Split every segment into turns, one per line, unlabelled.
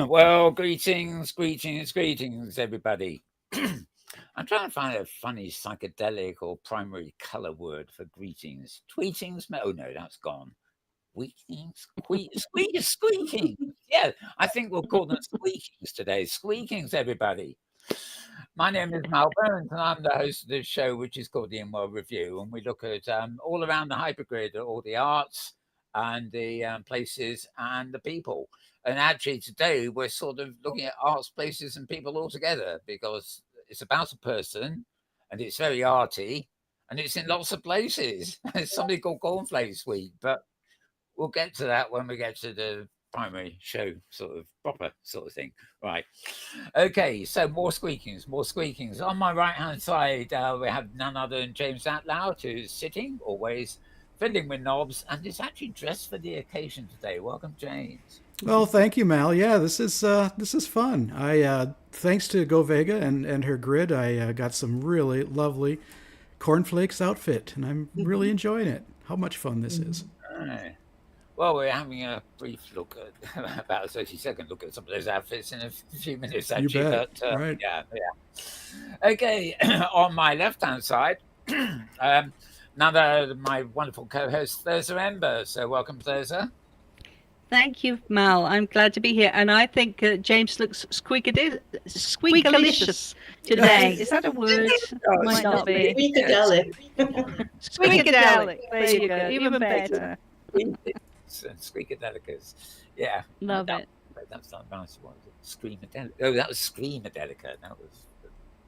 Well, greetings, everybody. I'm trying to find a funny psychedelic or primary color word for greetings. Tweetings? Oh no, that's gone. Squeakings? Squeaking. Yeah, I think we'll call them squeakings today. Squeakings, everybody. My name is Mal Burns, and I'm the host of this show, which is called the Inworld Review, and we look at all around the hypergrid, all the arts and the places and the people. And actually, today we're sort of looking at arts, places, and people all together because it's about a person, and it's very arty, and it's in lots of places. It's something called Cornflakes Week, but we'll get to that when we get to the primary show, sort of proper sort of thing. Right. Okay, so more squeakings. On my right-hand side, we have none other than James Atlloud, who's sitting, always fiddling with knobs, and is actually dressed for the occasion today. Welcome, James.
Well, thank you, Mal. Yeah, this is fun. I thanks to Govega and her grid, I got some really lovely cornflakes outfit, and I'm really enjoying it. How much fun this is!
Right. Well, we're having a brief look at about a 30-second look at some of those outfits in a few minutes,
You
actually.
bet.
But
Right.
yeah. Okay, on my left-hand side, none other than my wonderful co-host, Thirza Ember. So welcome, Thirza.
Thank you, Mal. I'm glad to be here. And I think James looks squeakalicious today. Is that a word?
Oh,
Might not be.
Squeakadelic.
Squeakadelic. There you go. Even better.
Squeakadelicas. Yeah.
Love it.
That's not nice. What was it? Screamadelica. Oh, that was Screamadelica. That was,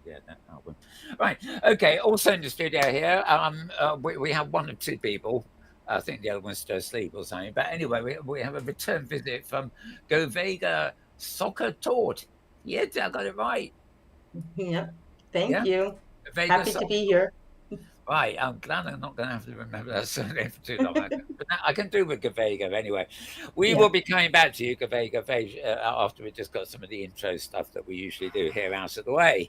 yeah, that album. Right. Okay. Also in the studio here, we have one or two people. I think the other one's still asleep or something. But anyway, we have a return visit from Govega Sachertorte. Yeah, I got it right.
Yeah. Thank
Yeah.
you.
Govega
Happy to be here.
Right, I'm glad I'm not going to have to remember that surname for too long. But I can do with Govega anyway. We will be coming back to you, Govega, after we just got some of the intro stuff that we usually do here out of the way.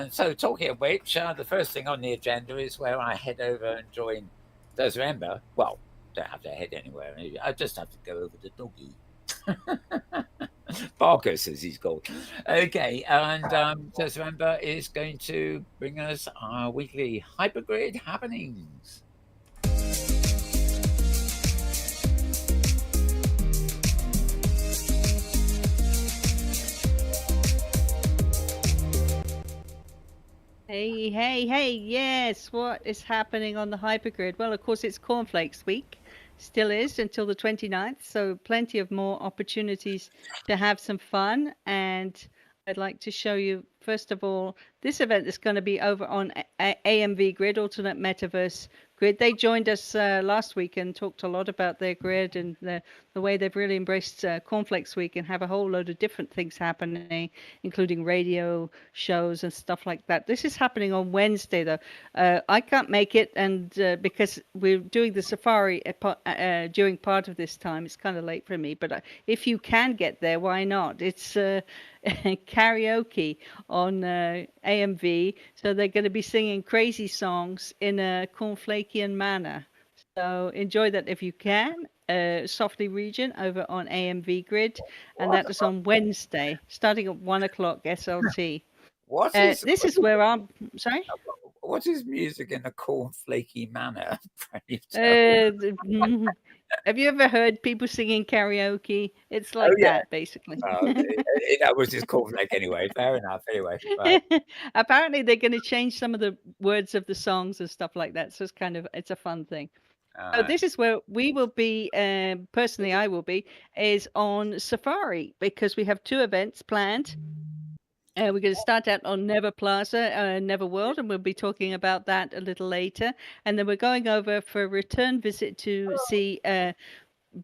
So talking of which, the first thing on the agenda is where I head over and join Thirza Ember. Well, don't have to head anywhere. I just have to go over the doggy. Barkus, as he's called. Okay, and Thirza Ember is going to bring us our weekly hypergrid happenings.
Hey, yes, what is happening on the hypergrid? Well, of course, it's Cornflakes Week. Still is until the 29th, so plenty of more opportunities to have some fun. And I'd like to show you, first of all, this event is going to be over on AMV Grid, Alternate Metaverse Grid. They joined us last week and talked a lot about their grid and the way they've really embraced Cornflakes Week and have a whole load of different things happening, including radio shows and stuff like that. This is happening on Wednesday, though. I can't make it, and because we're doing the safari during part of this time, it's kind of late for me. But if you can get there, why not? It's karaoke on AMV, so they're going to be singing crazy songs in a Cornflakian manner. So enjoy that if you can. Softly region over on AMV Grid, and that is on Wednesday, starting at 1 o'clock SLT. This is where I'm. Sorry.
What is music in a cornflaky manner?
Have you ever heard people singing karaoke? It's like that, basically.
That was just cornflake anyway. Fair enough. Anyway. Right.
Apparently, they're going to change some of the words of the songs and stuff like that. So it's a fun thing. So this is where we will be, personally I will be, is on Safari, because we have two events planned. We're going to start out on Never Plaza, Neverworld, and we'll be talking about that a little later. And then we're going over for a return visit to see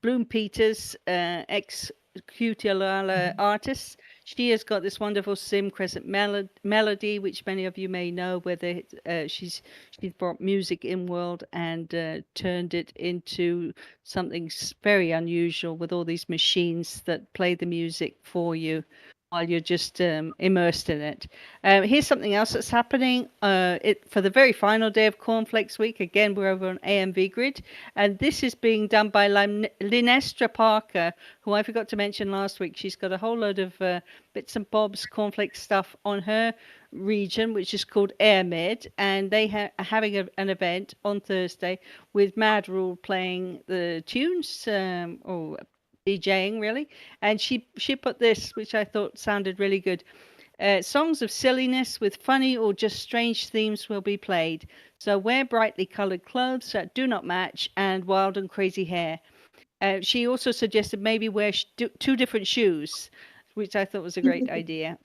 Bloom Peters, ex-Qtlala artist. She has got this wonderful Sim Crescent melody, which many of you may know, where she's brought music Inworld and turned it into something very unusual with all these machines that play the music for you. while you're just immersed in it. Here's something else that's happening. For the very final day of Cornflakes Week, again, we're over on AMV Grid, and this is being done by Linestra Parker, who I forgot to mention last week. She's got a whole load of bits and bobs cornflake stuff on her region, which is called AirMid, and they are having an event on Thursday with Mad Rule playing the tunes, or DJing really, and she put this, which I thought sounded really good. Songs of silliness with funny or just strange themes will be played. So wear brightly coloured clothes that do not match and wild and crazy hair. She also suggested maybe wear two different shoes, which I thought was a great idea.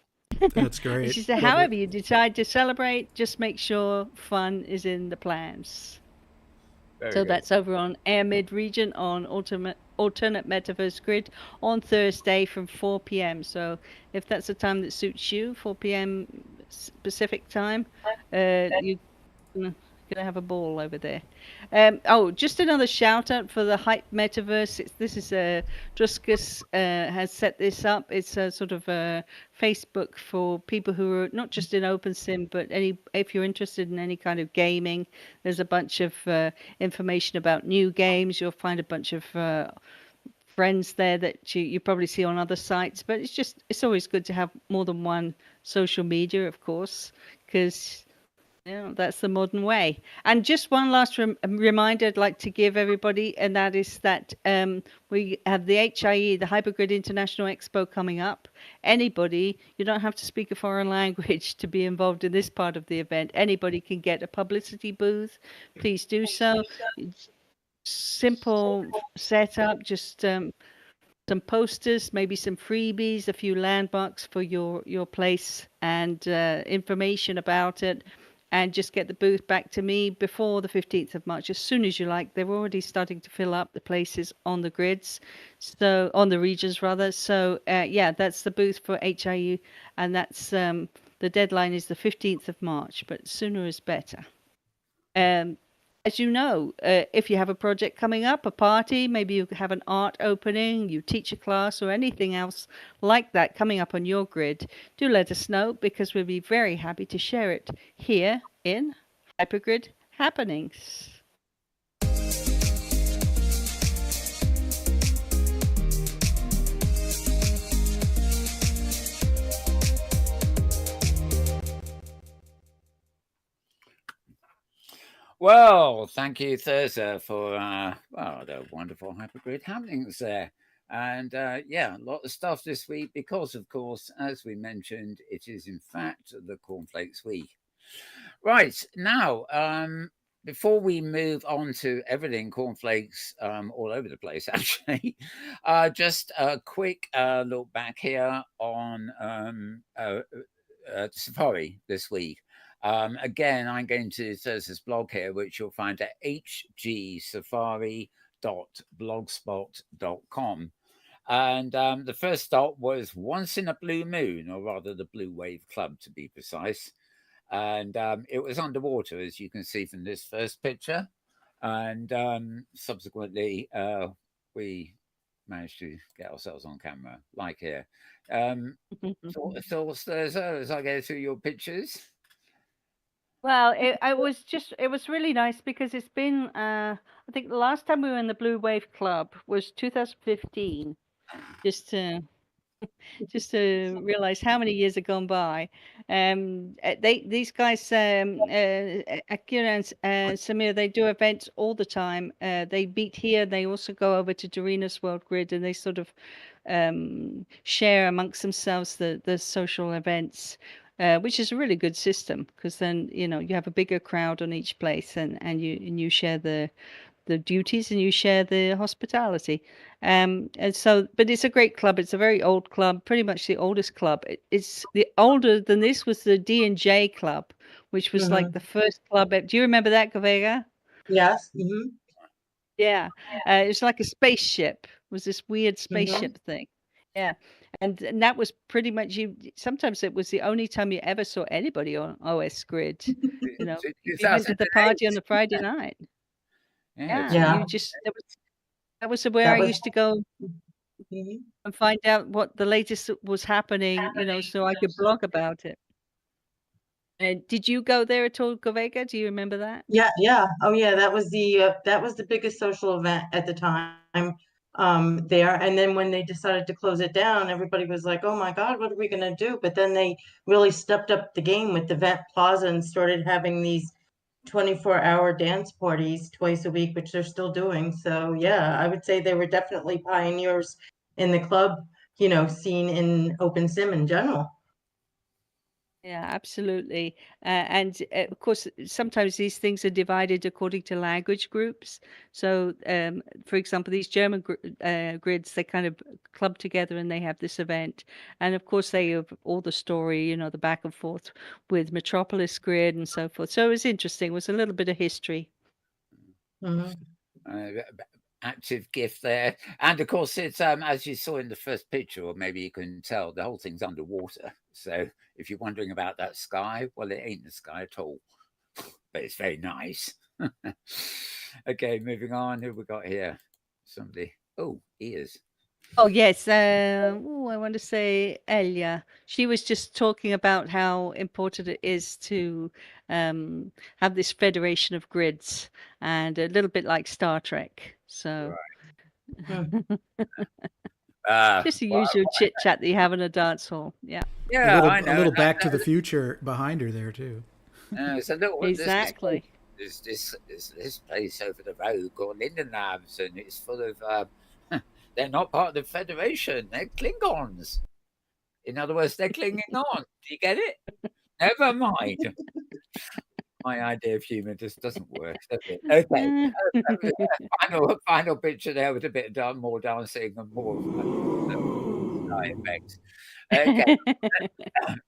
That's great.
She said, however you decide to celebrate, just make sure fun is in the plans.
Very
So
good.
that's over on AirMid region on alternate Metaverse Grid on Thursday from 4 p.m. So if that's a time that suits you, 4 p.m. Pacific time, you're gonna have a ball over there. Just another shout out for the Hype Metaverse. This is Druskus has set this up. It's a sort of a Facebook for people who are not just in OpenSim, but if you're interested in any kind of gaming. There's a bunch of information about new games. You'll find a bunch of friends there that you probably see on other sites, but it's always good to have more than one social media, of course, because that's the modern way. And just one last reminder I'd like to give everybody, and that is that we have the HIE, the Hypergrid International Expo, coming up. Anybody, you don't have to speak a foreign language to be involved in this part of the event. Anybody can get a publicity booth. Please do so. It's simple setup, just some posters, maybe some freebies, a few landmarks for your place, and information about it. And just get the booth back to me before the 15th of March, as soon as you like. They're already starting to fill up the places on the grids, so on the regions rather. So that's the booth for HIU, and that's the deadline is the 15th of March, but sooner is better. As you know, if you have a project coming up, a party, maybe you have an art opening, you teach a class, or anything else like that coming up on your grid, do let us know, because we'll be very happy to share it here in Hypergrid Happenings.
Well, thank you, Thirza, for the wonderful Hypergrid happenings there. And a lot of stuff this week because, of course, as we mentioned, it is in fact the Cornflakes week. Right, now, before we move on to everything cornflakes all over the place, actually, just a quick look back here on Safari this week. Again, I'm going to Thurza's blog here, which you'll find at hgsafari.blogspot.com. And the first stop was Once in a Blue Moon, or rather the Blue Wave Club to be precise. And it was underwater, as you can see from this first picture. And subsequently, we managed to get ourselves on camera, like here. Thoughts, Thurza, as I go through your pictures?
Well, it was really nice because it's been, I think the last time we were in the Blue Wave Club was 2015, just to realize how many years have gone by. These guys, Akira and Samir, they do events all the time. They meet here. They also go over to Dorina's World Grid, and they sort of share amongst themselves the social events. Which is a really good system, because then you have a bigger crowd on each place, and you share the duties, and you share the hospitality. And so, but it's a great club. It's a very old club, pretty much the oldest club. It's the older than this was the D&J Club, which was like the first club. Do you remember that, Govega?
Yes.
Yeah, it was like a spaceship. It was this weird spaceship thing. Yeah, and that was pretty much you. Sometimes it was the only time you ever saw anybody on OS Grid. You went to the party on the Friday night. Yeah,
Yeah.
you just that was where I used to go.
Mhm.
and find out what the latest was happening, so I could blog about it. And did you go there at all, Govega? Do you remember that?
Yeah, yeah. Oh, yeah, that was the biggest social event at the time, there, and then when they decided to close it down, everybody was like, "Oh my god, what are we gonna do?" But then they really stepped up the game with the Vent Plaza and started having these 24-hour dance parties twice a week, which they're still doing. So, yeah, I would say they were definitely pioneers in the club, scene in open sim in general.
Yeah, absolutely. And of course, sometimes these things are divided according to language groups. So, for example, these German grids, they kind of club together and they have this event. And of course, they have all the story, the back and forth with Metropolis Grid and so forth. So it was interesting. It was a little bit of history.
Mhm.
Active gift there, and of course it's as you saw in the first picture, or maybe you can tell, the whole thing's underwater. So if you're wondering about that sky, well, it ain't the sky at all, but it's very nice. Okay, moving on. Who we got here? Somebody. Oh, ears.
Oh, yes. I want to say Elia. She was just talking about how important it is to have this federation of grids and a little bit like Star Trek. So
Hmm.
just the
Well,
usual chit chat that you have in a dance hall. Yeah,
yeah, I
A
know.
little Back to the Future behind her there too.
It's a little.
exactly.
There's this place over the road called Lindenlabs, and it's full of. They're not part of the Federation. They're Klingons. In other words, they're clinging on. Do you get it? Never mind. My idea of humour just doesn't work, does it? Okay. Final picture there with a bit of more dancing and more sky effects. Okay.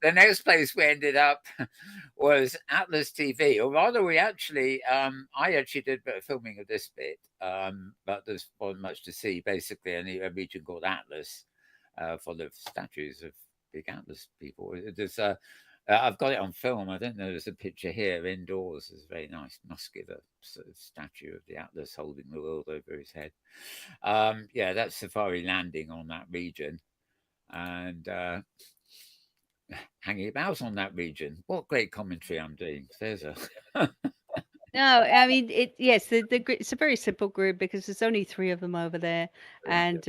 The next place we ended up was Atlas TV, or rather, I actually did a bit of filming of this bit, but there's not much to see. Basically, a region called Atlas, full of statues of big Atlas people. I've got it on film. I don't know. There's a picture here indoors. There's a very nice muscular sort of statue of the Atlas holding the world over his head. Yeah, that's Safari landing on that region, and hanging about on that region. What great commentary I'm doing. There's a
No, I mean it. Yes, it's a very simple group because there's only three of them over there, and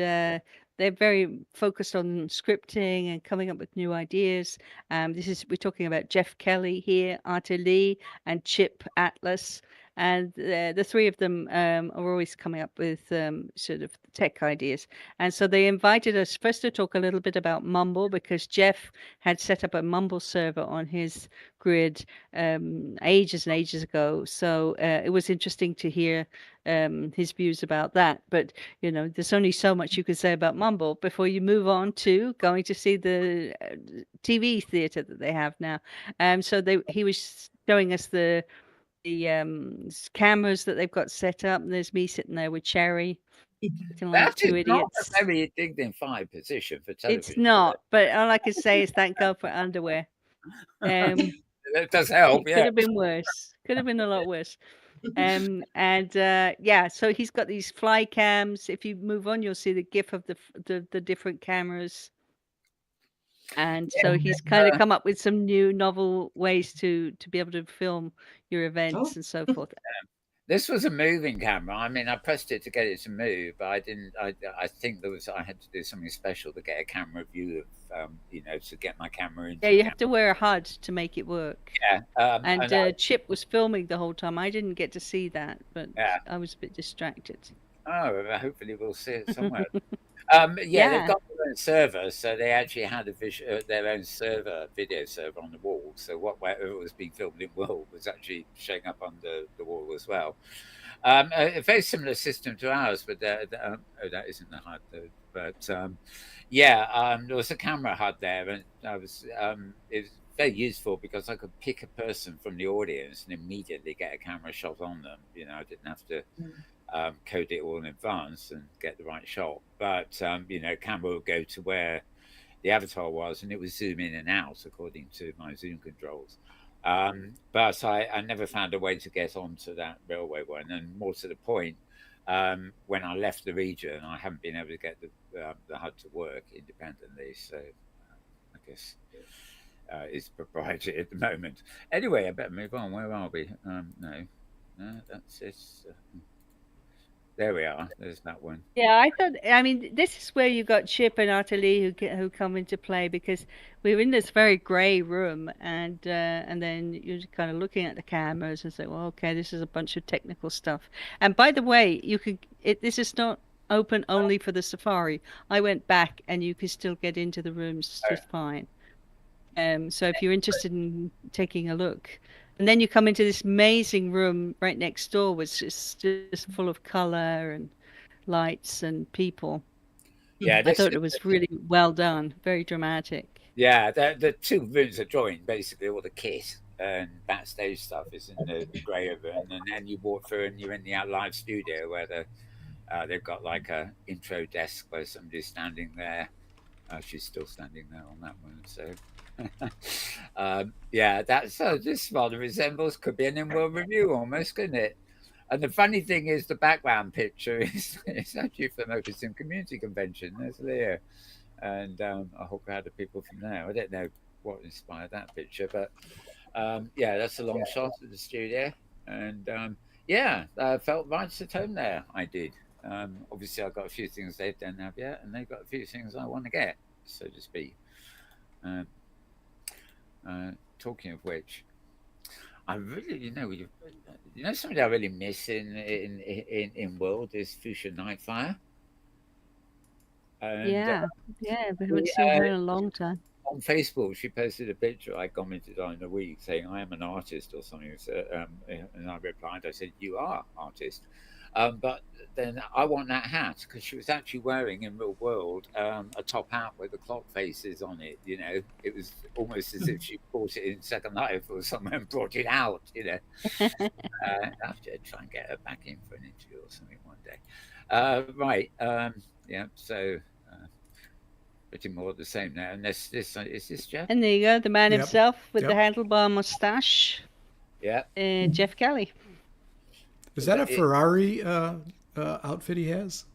they're very focused on scripting and coming up with new ideas. We're talking about Jeff Kelly here, Arthur Lee, and Chip Atlas, and the three of them are always coming up with sort of tech ideas. And so they invited us first to talk a little bit about Mumble because Jeff had set up a Mumble server on his grid ages and ages ago. So it was interesting to hear his views about that. But there's only so much you could say about Mumble before you move on to going to see the TV theater that they have now. So he was showing us the cameras that they've got set up. And there's me sitting there with Cherry, looking like
that is
two
not
idiots.
a very dignified position for television.
It's not, but all I can say is thank God for underwear.
That does help,
It could
yeah.
have been worse. Could have been a lot worse. And yeah, so he's got these fly cams. If you move on, you'll see the GIF of the different cameras. And so he's kind of come up with some new novel ways to be able to film your events
Oh.
and so forth.
This was a moving camera. I mean, I pressed it to get it to move, but I didn't. I think I had to do something special to get a camera view of, to get my camera into.
Yeah, you have to wear a HUD to make it work.
Yeah,
And Chip was filming the whole time. I didn't get to see that, but
yeah.
I was a bit distracted.
Oh, hopefully we'll see it somewhere.
Yeah.
They've got their own server, so they actually had their own video server on the wall. So whatever was being filmed in World was actually showing up on the wall as well. A very similar system to ours, but that isn't the HUD though. But there was a camera HUD there, and it was very useful because I could pick a person from the audience and immediately get a camera shot on them. I didn't have to code it all in advance and get the right shot. But camera would go to where the avatar was, and it would zoom in and out according to my zoom controls. But I never found a way to get onto that railway one. And more to the point, When I left the region, I haven't been able to get the hut to work independently. So I guess it's proprietary at the moment. Anyway, I better move on. Where are we? No, that's it. There we are. There's that one.
Yeah, I thought. I mean, this is where you got Chip and Atelier who come into play, because we were in this very grey room, and then you're kind of looking at the cameras and say, well, okay, this is a bunch of technical stuff. And by the way, this is not open only for the safari. I went back, and you can still get into the rooms just fine. So if you're interested in taking a look. And then you come into this amazing room right next door, which is just full of color and lights and people.
Yeah,
I thought it was really well done, very dramatic.
Yeah, the two rooms are joined, basically. All the kit and backstage stuff is in the grey room, and then you walk through and you're in the live studio where they've got like a intro desk where somebody's standing there. She's still standing there on that one. So yeah, this rather resembles, could be an Inworld review almost, couldn't it? And the funny thing is, the background picture is actually from Oakham Community Convention. There's Leah, and a whole crowd of people from there. I don't know what inspired that picture, but yeah, that's a long shot of the studio, and yeah, I felt right at home there. I did. Obviously, I've got a few things they don't have yet, and they've got a few things I want to get, so to speak. Talking of which, I really, you know, something I really miss in World is Fuchsia Nightfire. And,
yeah, we haven't seen her in a long time.
On Facebook, she posted a picture I commented on in a week saying, I am an artist or something. So, and I replied, I said, you are artist. But then I want that hat, because she was actually wearing in real world a top hat with the clock faces on it. You know, it was almost as if she bought it in Second Life or someone brought it out. You know, I have to try and get her back in for an interview or something one day. Right, yeah. So pretty more the same now. And is this Jeff?
And there you go, the man himself with the handlebar mustache.
Yeah,
Jeff Kelly.
Is that a Ferrari outfit he has?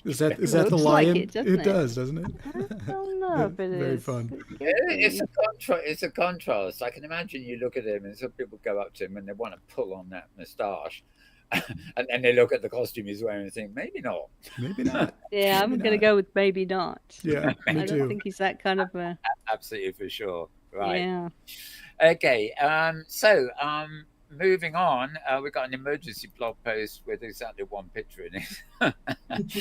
Is that the
Looks
lion?
like it
does, doesn't it?
I don't know if it
Very
is.
fun.
It's a contrast. I can imagine you look at him, and some people go up to him and they want to pull on that moustache, and then they look at the costume he's wearing and think, maybe not.
Maybe not.
Yeah, I'm going to go with maybe not.
Yeah, me
I
too.
don't think he's that kind of a...
Absolutely, for sure. Right.
Yeah.
Okay. So moving on, we've got an emergency blog post with exactly one picture in it. And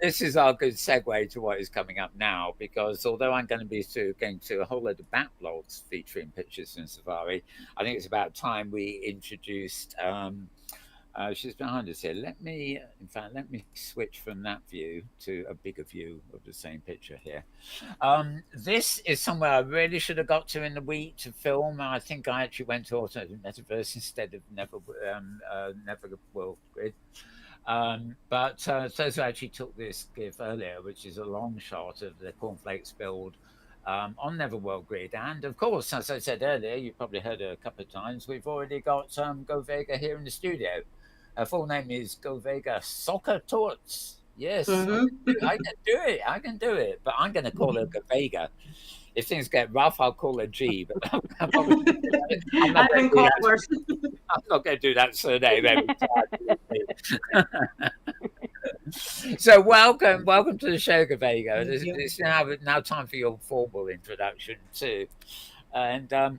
this is our good segue to what is coming up now, because although I'm going to be going to a whole load of back blogs featuring pictures from Safari, I think it's about time we introduced she's behind us here. Let me switch from that view to a bigger view of the same picture here. This is somewhere I really should have got to in the week to film. I think I actually went to Alternative Metaverse instead of Neverworld Grid. But Thirza actually took this GIF earlier, which is a long shot of the Cornflakes build on Neverworld Grid. And of course, as I said earlier, you probably heard it a couple of times, we've already got Govega here in the studio. Her full name is Govega Sachertorte. Yes, I can do it. But I'm going to call her Govega. If things get rough, I'll call her G. But I'm not going to do that surname every time. So welcome to the show, Govega. It's now time for your formal introduction too. And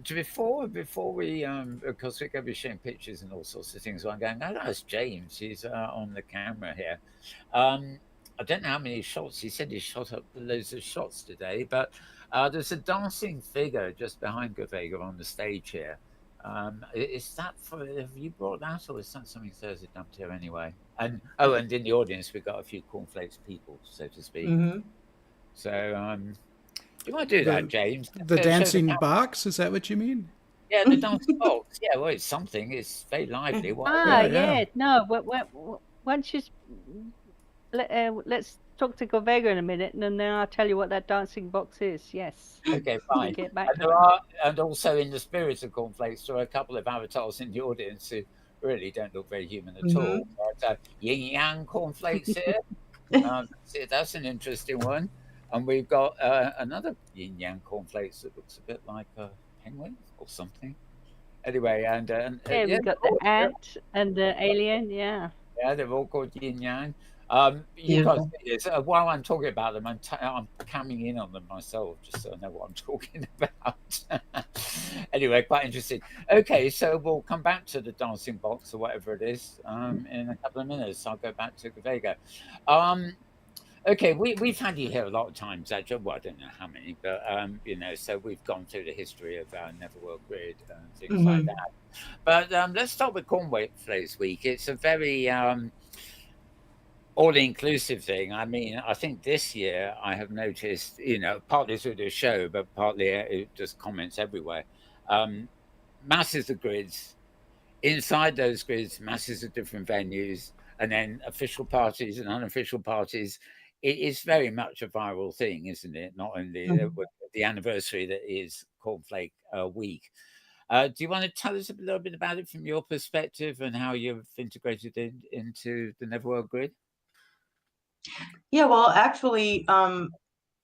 before we, of course, we're going to be showing pictures and all sorts of things. So I'm going, that's James. He's on the camera here. I don't know how many shots. He said he shot up loads of shots today, but there's a dancing figure just behind Govega on the stage here. Is that have you brought that, or is that something Thirza dumped here anyway? And in the audience, we've got a few Cornflakes people, so to speak. Mm-hmm. So, you want to do that, James?
The dancing box, is that what you mean?
Yeah, the dancing box. Yeah, well, it's something. It's very lively.
Yeah. No, once you let's talk to Govega in a minute, and then I'll tell you what that dancing box is. Yes.
Okay, fine.
Get back
and also in the spirit of Cornflakes, there are a couple of avatars in the audience really don't look very human at
Mhm.
all. But yin yang cornflakes here. That's an interesting one. And we've got another yin yang cornflakes that looks a bit like a penguin or something. Anyway,
Yeah,
yeah,
we got the ant and the alien. Yeah.
yeah, they're all called yin yang. You can't
Beautiful.
see this. While I'm talking about them, I'm coming in on them myself, just so I know what I'm talking about. Anyway, quite interesting. Okay, so we'll come back to the dancing box or whatever it is in a couple of minutes. I'll go back to Govega. Okay, we've had you here a lot of times, actually. Well, I don't know how many, but so we've gone through the history of our Neverworld grid and things like
Mhm.
that. But let's start with Cornflakes Week. It's a very all-inclusive thing. I mean, I think this year I have noticed, partly through the show, but partly just comments everywhere. Masses of grids. Inside those grids, masses of different venues, and then official parties and unofficial parties. It is very much a viral thing, isn't it? Not only
Mhm.
the anniversary that is Cornflake Week. Do you want to tell us a little bit about it from your perspective and how you've integrated it into the Neverworld grid?
Yeah, well, actually,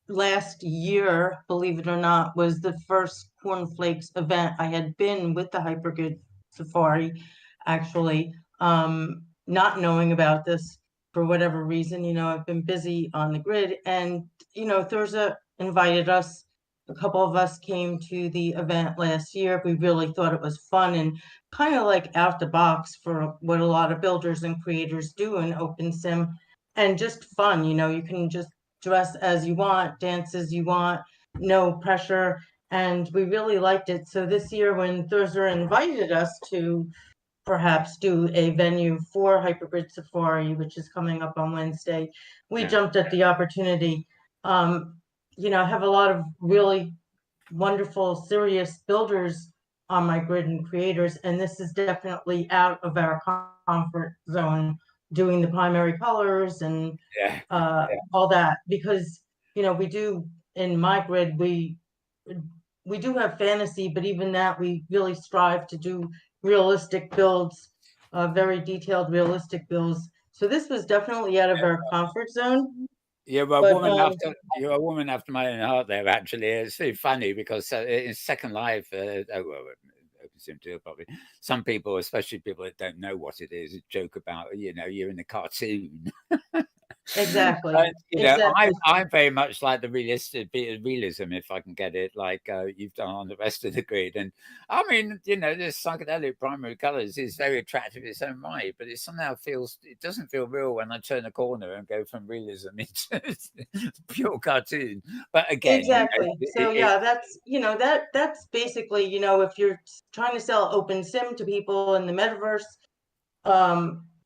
last year, believe it or not, was the first Cornflakes event I had been with the Hypergrid Safari, actually. Not knowing about this for whatever reason, I've been busy on the grid, and Thurza invited us. A couple of us came to the event last year. We really thought it was fun and kind of like out the box for what a lot of builders and creators do in OpenSim, and just fun. You can just dress as you want, dance as you want, no pressure. And we really liked it. So this year, when Thurza invited us to perhaps do a venue for Hypergrid Safari, which is coming up on Wednesday, we
Yeah.
jumped at the opportunity. I have a lot of really wonderful, serious builders on my grid and creators, and this is definitely out of our comfort zone, doing the primary colors and
Yeah.
all that, because we do, in my grid, we do have fantasy, but even that we really strive to do realistic builds, very detailed realistic builds. So this was definitely out of our comfort zone.
You're a
But
woman after my own heart there, actually. It's so funny because in Second Life, Open to probably some people, especially people that don't know what it is, joke about, you're in a cartoon.
exactly,
But,
exactly.
I'm very much like the realistic bit of realism, if I can get it, like you've done on the rest of the grid. And I mean, this psychedelic primary colors is very attractive in its own right, but it somehow it doesn't feel real when I turn a corner and go from realism into pure cartoon. But again,
Exactly. So yeah, that's basically, if you're trying to sell open sim to people in the metaverse,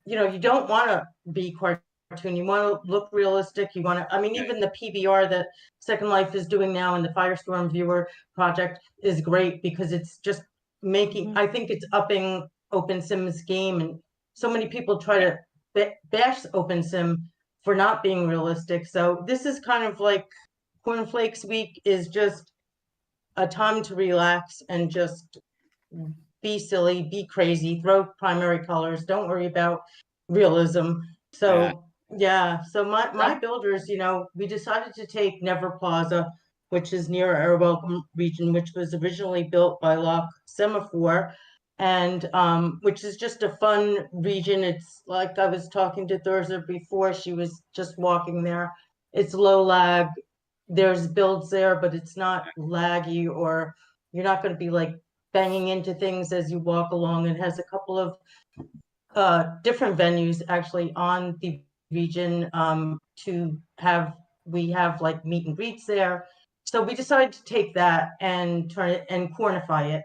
you don't want to be cartoon. You want to look realistic. You want to, I mean, even the PBR that Second Life is doing now and the Firestorm Viewer project is great because it's just making, I think it's upping Open Sim's game. And so many people try to bash Open Sim for not being realistic. So this is kind of like Cornflakes Week is just a time to relax and just be silly, be crazy, throw primary colors, don't worry about realism.
yeah.
So yeah, so my builders, we decided to take Never Plaza, which is near our Welcome region, which was originally built by Lock Semaphore, and which is just a fun region. It's like I was talking to Thurza before, she was just walking there. It's low lag. There's builds there, but it's not laggy, or you're not going to be like banging into things as you walk along. It has a couple of different venues actually on the region we have like meet and greets there. So we decided to take that and turn it and cornify it.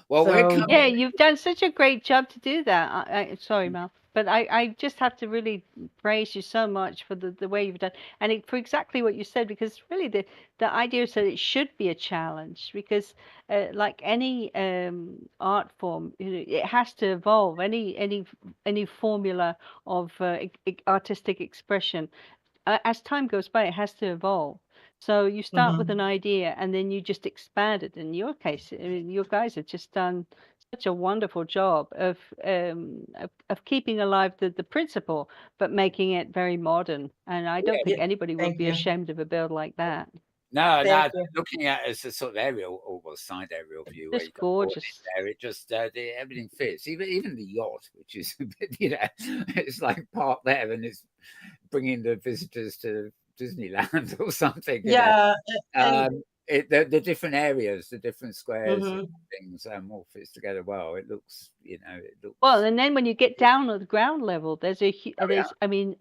Well, we're
So
Yeah,
coming.
you've done such a great job to do that. Sorry, Mel, but I just have to really praise you so much for the way you've done, and for exactly what you said, because really the idea is that it should be a challenge, because like any art form, it has to evolve. Any formula of artistic expression, as time goes by, it has to evolve. So you start with
mhm.
an idea and then you just expand it. In your case, I mean, you guys have just done such a wonderful job of keeping alive the principle, but making it very modern. And I don't
Yeah,
think anybody would
thank
be
you.
ashamed of a build like that.
No,
Thank you.
looking at it as a sort of aerial or well, side aerial view where
Just
you got all in
gorgeous.
there, it just everything fits. Even the yacht, which is a bit, it's like parked there and it's bringing the visitors to Disneyland or something.
Yeah, and
The different areas, the different squares,
mhm,
things all fits together well. It looks, it
Well,
looks.
and then when you get down at the ground level, there's
Oh yeah,
I mean,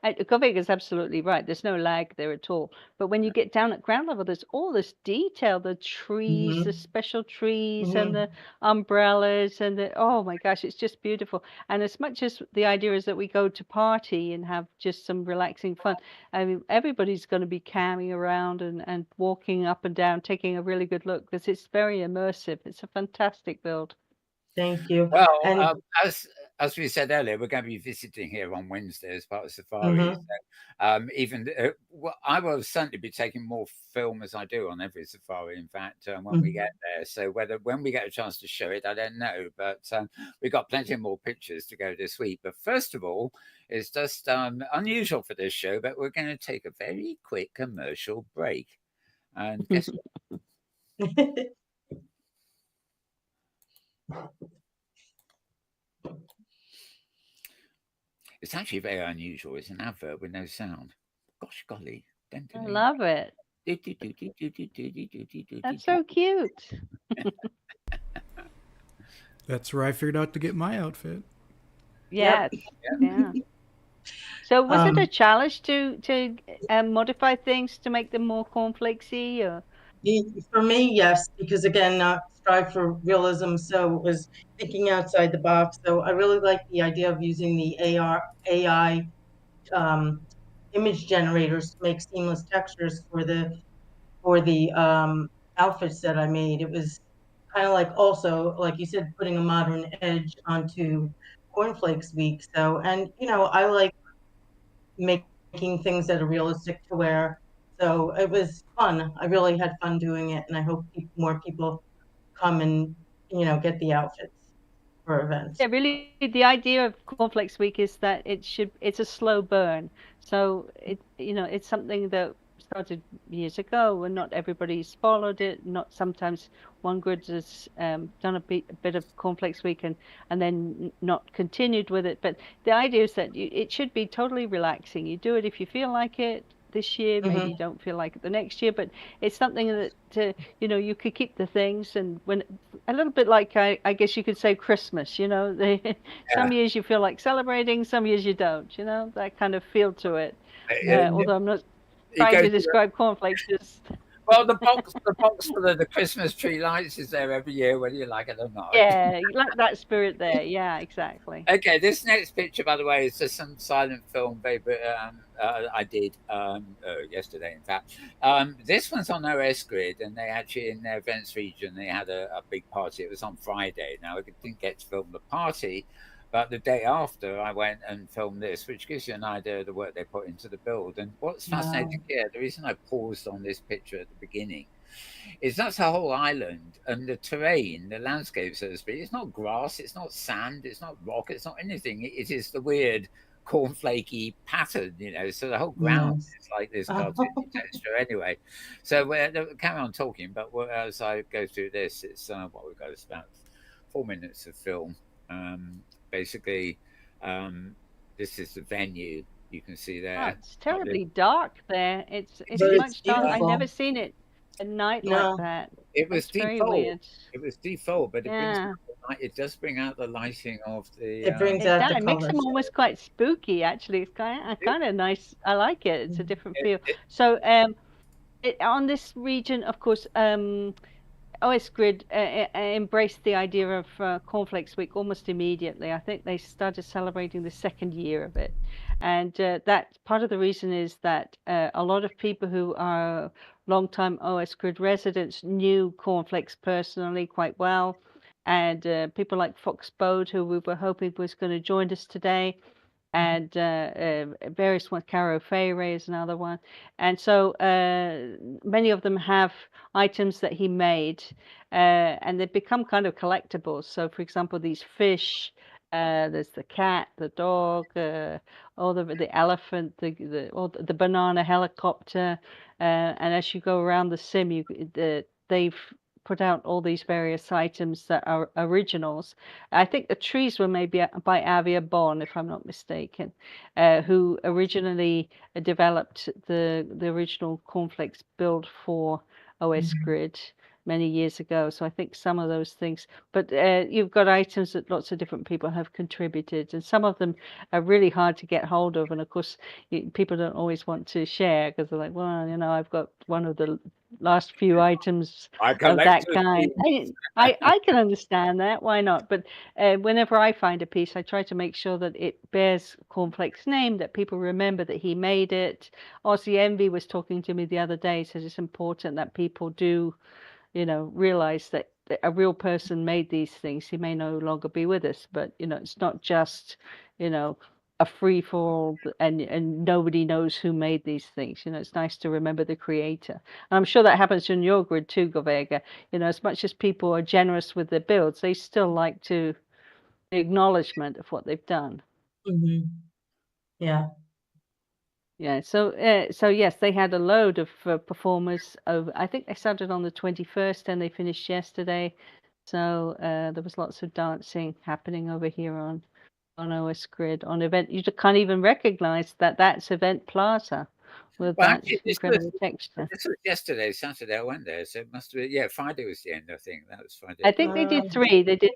Govig is absolutely right. There's no lag there at all. But when you get down at ground level, there's all this detail, the trees, the
mhm,
special trees, and the
mhm,
umbrellas, and oh my gosh, it's just beautiful. And as much as the idea is that we go to party and have just some relaxing fun, I mean, everybody's going to be camming around and walking up and down, taking a really good look because it's very immersive. It's a fantastic build.
thank you.
well,
And
as we said earlier, we're going to be visiting here on Wednesday as part of Safari.
mhm,
So, even well, I will certainly be taking more film as I do on every Safari. In fact, when we
mhm.
get there, so when we get a chance to show it, I don't know, but we've got plenty more pictures to go this week. But first of all, it's just unusual for this show, but we're going to take a very quick commercial break. And guess what? It's actually very unusual. It's an advert with no sound. Gosh golly.
I love it. That's so cute.
That's where I figured out to get my outfit.
Yes.
Yeah.
Yeah. So was it a
Um,
challenge to modify things to make them more cornflakesy or?
For me, yes, because again, strive for realism, so it was thinking outside the box. So I really like the idea of using the AI image generators to make seamless textures for the outfits that I made. It was kind of like also, like you said, putting a modern edge onto Cornflakes Week. So, and I like making things that are realistic to wear. So it was fun. I really had fun doing it, and I hope more people come and get the outfits for events.
Yeah, really, the idea of Cornflakes Week is that it's a slow burn. So it's something that started years ago and not everybody's followed it. Not sometimes one grid has done a bit of Cornflakes Week and then not continued with it. But the idea is that it should be totally relaxing. You do it if you feel like it this year, maybe you don't feel like it the next year, but it's something that you could keep the things and when a little bit like I guess you could say Christmas, some years you feel like celebrating, some years you don't, that kind of feel to it. Although I'm not
It
trying
goes
to
to
describe cornflakes as
well, the box for the Christmas tree lights is there every year, whether you like it or not.
yeah, you like that spirit there. Yeah, exactly.
Okay, this next picture, by the way, is just some silent film I did yesterday, in fact. This one's on OS Grid, and they actually, in their events region, they had a big party. It was on Friday. Now, I didn't get to film the party, but the day after, I went and filmed this, which gives you an idea of the work they put into the build. And what's fascinating here, the reason I paused on this picture at the beginning is that's a whole island, and the terrain, the landscape, so to speak, it's not grass, it's not sand, it's not rock, it's not anything. It is the weird cornflakey pattern, so the whole ground
Nice.
is like this cartoony texture anyway. So carry on talking, but as I go through this, it's what we've got is about 4 minutes of film. Basically, this is the venue. You can see
Oh,
there.
it's terribly dark there. It's
But it's
much dark. I've never
beautiful.
seen it at night like
No,
that.
It was
That's very
default.
weird.
It was default, but
Yeah.
it does bring out the lighting of the.
it brings
It
out
does.
the
It makes them
colors.
almost quite spooky, actually. It's kind of nice. I like it. It's a different
It,
feel.
it,
So, on this region, of course, OS Grid embraced the idea of Cornflakes Week almost immediately. I think they started celebrating the second year of it. And that part of the reason is that a lot of people who are longtime OS Grid residents knew Cornflakes personally quite well. And people like Fox Bode, who we were hoping was going to join us today, and various ones. Caro Ferre is another one, and so many of them have items that he made, and they've become kind of collectibles. So, for example, these fish. There's the cat, the dog, all the elephant, the banana helicopter, and as you go around the sim, they've put out all these various items that are originals. I think the trees were made by Avia Bon, if I'm not mistaken, who originally developed the original Cornflakes build for OS Grid many years ago. So I think some of those things, but you've got items that lots of different people have contributed, and some of them are really hard to get hold of. And of course, people don't always want to share because they're like, well, I've got one of the last few items
I
of that
collected
kind. I can understand that. Why not? But whenever I find a piece, I try to make sure that it bears Cornflake's name, that people remember that he made it. Aussie Envy was talking to me the other day, says it's important that people do, realize that a real person made these things. He may no longer be with us, but it's not just, a free for all and nobody knows who made these things. It's nice to remember the creator. And I'm sure that happens in your grid too, Govega. As much as people are generous with their builds, they still like the acknowledgement of what they've done.
Yeah.
Yeah, so yes, they had a load of performers over. I think they started on the 21st and they finished yesterday. So there was lots of dancing happening over here on OS Grid on event. You just can't even recognize that that's Event Plaza with that incredible texture.
This was yesterday, Saturday. I went there, so it must have been Friday was the end. I think that was Friday.
I think they did 3. They did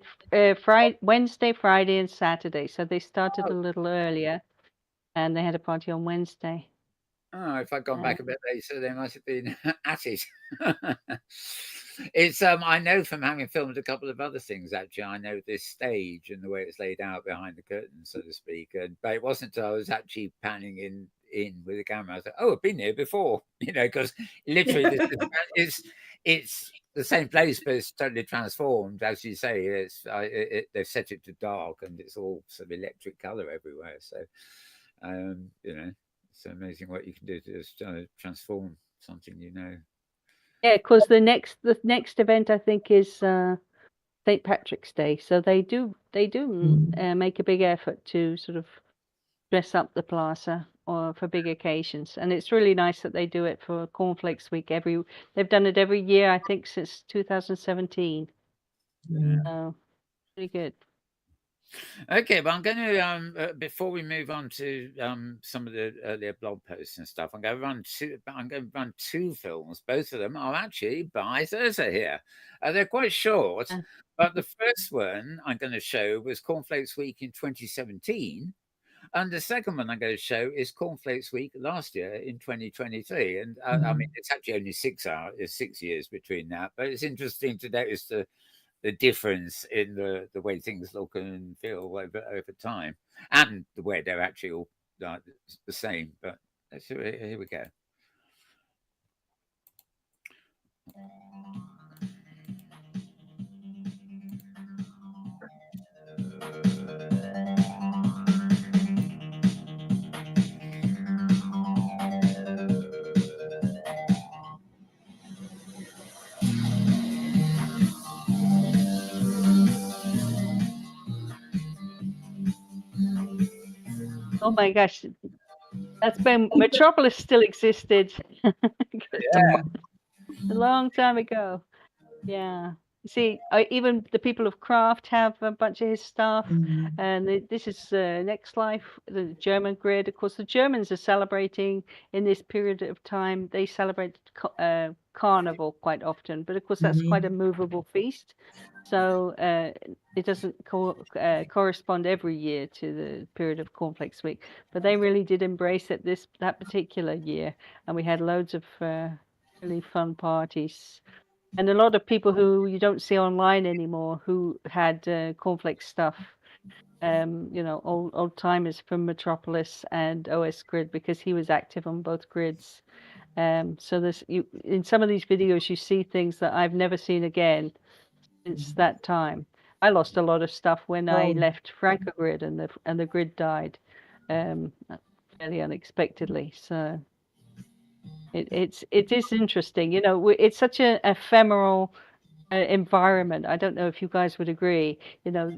Friday, Wednesday, Friday, and Saturday. So they started a little earlier, and they had a party on Wednesday.
Oh, if I'd gone back a bit later, they might have been at it. It's I know from having filmed a couple of other things, actually. I know this stage and the way it's laid out behind the curtain, so to speak. But it wasn't until I was actually panning in with the camera. I was like, oh, I've been here before, because literally it's the same place, but it's totally transformed. As you say, they've set it to dark and it's all sort of electric color everywhere. So, it's amazing what you can do to just transform something,
Yeah, because the next event I think is St. Patrick's Day, so they do make a big effort to sort of dress up the plaza or for big occasions, and it's really nice that they do it for Cornflakes Week. They've done it every year, I think, since 2017. So pretty good.
Okay, but I'm going to before we move on to some of the earlier blog posts and stuff, I'm going to run two films. Both of them are actually by Thirza here. They're quite short, but the first one I'm going to show was Cornflakes Week in 2017. And the second one I'm going to show is Cornflakes Week last year in 2023. And I mean, it's actually only 6 years between that, but it's interesting to notice the difference in the way things look and feel over time, and the way they're actually all the same. But here we go.
Oh my gosh, that's when Metropolis still existed.
Yeah.
A long time ago. Yeah. See, even the people of Craft have a bunch of his stuff, and this is Next Life, the German grid. Of course, the Germans are celebrating in this period of time. They celebrate Carnival quite often, but of course that's quite a movable feast. So it doesn't correspond every year to the period of Cornflakes Week, but they really did embrace it that particular year, and we had loads of really fun parties. And a lot of people who you don't see online anymore who had Cornflakes stuff, old timers from Metropolis and OS Grid, because he was active on both grids. So in some of these videos, you see things that I've never seen again since that time. I lost a lot of stuff when I left Francogrid and the grid died. fairly unexpectedly. So it is interesting. You know, it's such an ephemeral environment. I don't know if you guys would agree. You know,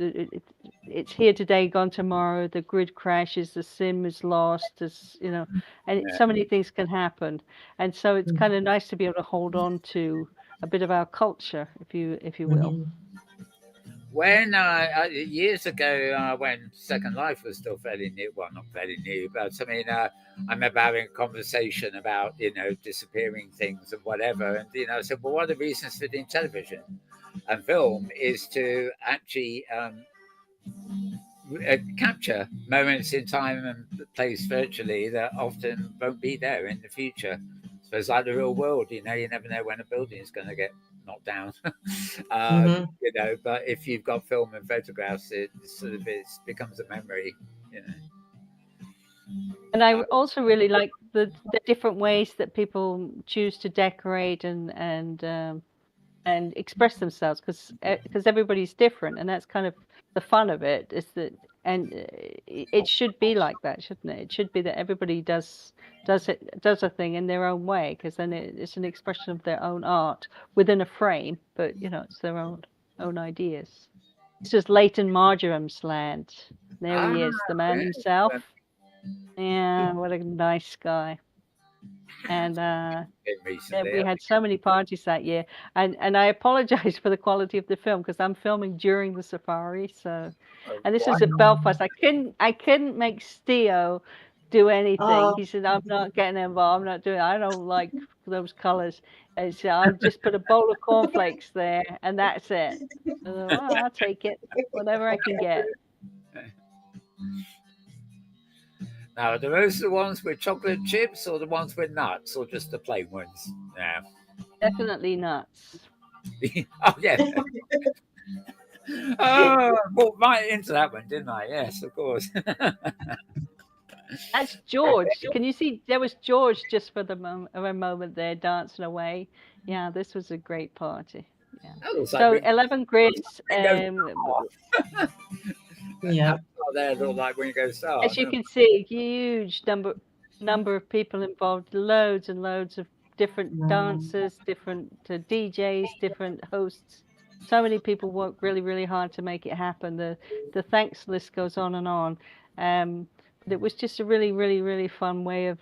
it's here today, gone tomorrow. The grid crashes, the sim is lost. You know, and so many things can happen. And so it's kind of nice to be able to hold on to a bit of our culture, if you will.
When years ago, when Second Life was still fairly new, well, not fairly new, but I mean, I remember having a conversation about disappearing things and whatever, and I said, well, one of the reasons for doing television and film is to actually capture moments in time and place virtually that often won't be there in the future. So it's like the real world, you never know when a building is going to get knocked down. But if you've got film and photographs, it becomes a memory.
And I also really like the different ways that people choose to decorate and express themselves, because everybody's different, and that's kind of the fun of it. Is that and it should be like that, shouldn't it? It should be that everybody does a thing in their own way, because then it's an expression of their own art within a frame, but it's their own ideas. It's just Leighton Marjoram's land. There he is, the man himself. Yeah, what a nice guy. And we had so many parties that year, and I apologize for the quality of the film, because I'm filming during the safari. So, and this was at Belfast. I couldn't make Steo do anything. He said, "I'm not getting involved. I'm not doing. I don't like those colors." And so I'll just put a bowl of cornflakes there, and that's it. So, well, I'll take it, whatever I can get.
Now, are those the ones with chocolate chips, or the ones with nuts, or just the plain ones? Yeah.
Definitely nuts.
Oh, yeah. Oh, walked right into that one, didn't I? Yes, of course.
That's George. Can you see? There was George just for a moment there, dancing away. Yeah, this was a great party. Yeah. So 11 grids.
Yeah.
There look like Ringo Starr.
As you can see, huge number of people involved. Loads and loads of different dancers, different DJs, different hosts. So many people work really, really hard to make it happen. The thanks list goes on and on. But it was just a really, really, really fun way of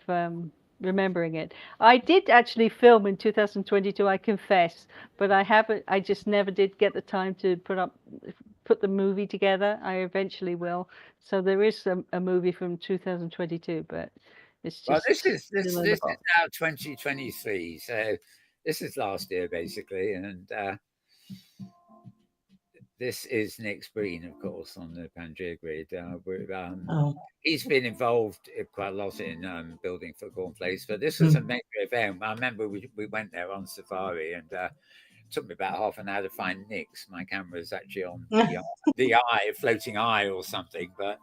remembering it. I did actually film in 2022, I confess, but I just never did get the time to put the movie together. I eventually will. So there is a movie from 2022, but it's just.
Well, this is now 2023, so this is last year basically, and this is Nick Breen, of course, on the Pangea grid. He's been involved quite a lot in building for Cornflakes, but this was a major event. I remember we went there on safari, and it took me about half an hour to find Nick's. My camera is actually on the floating eye or something, but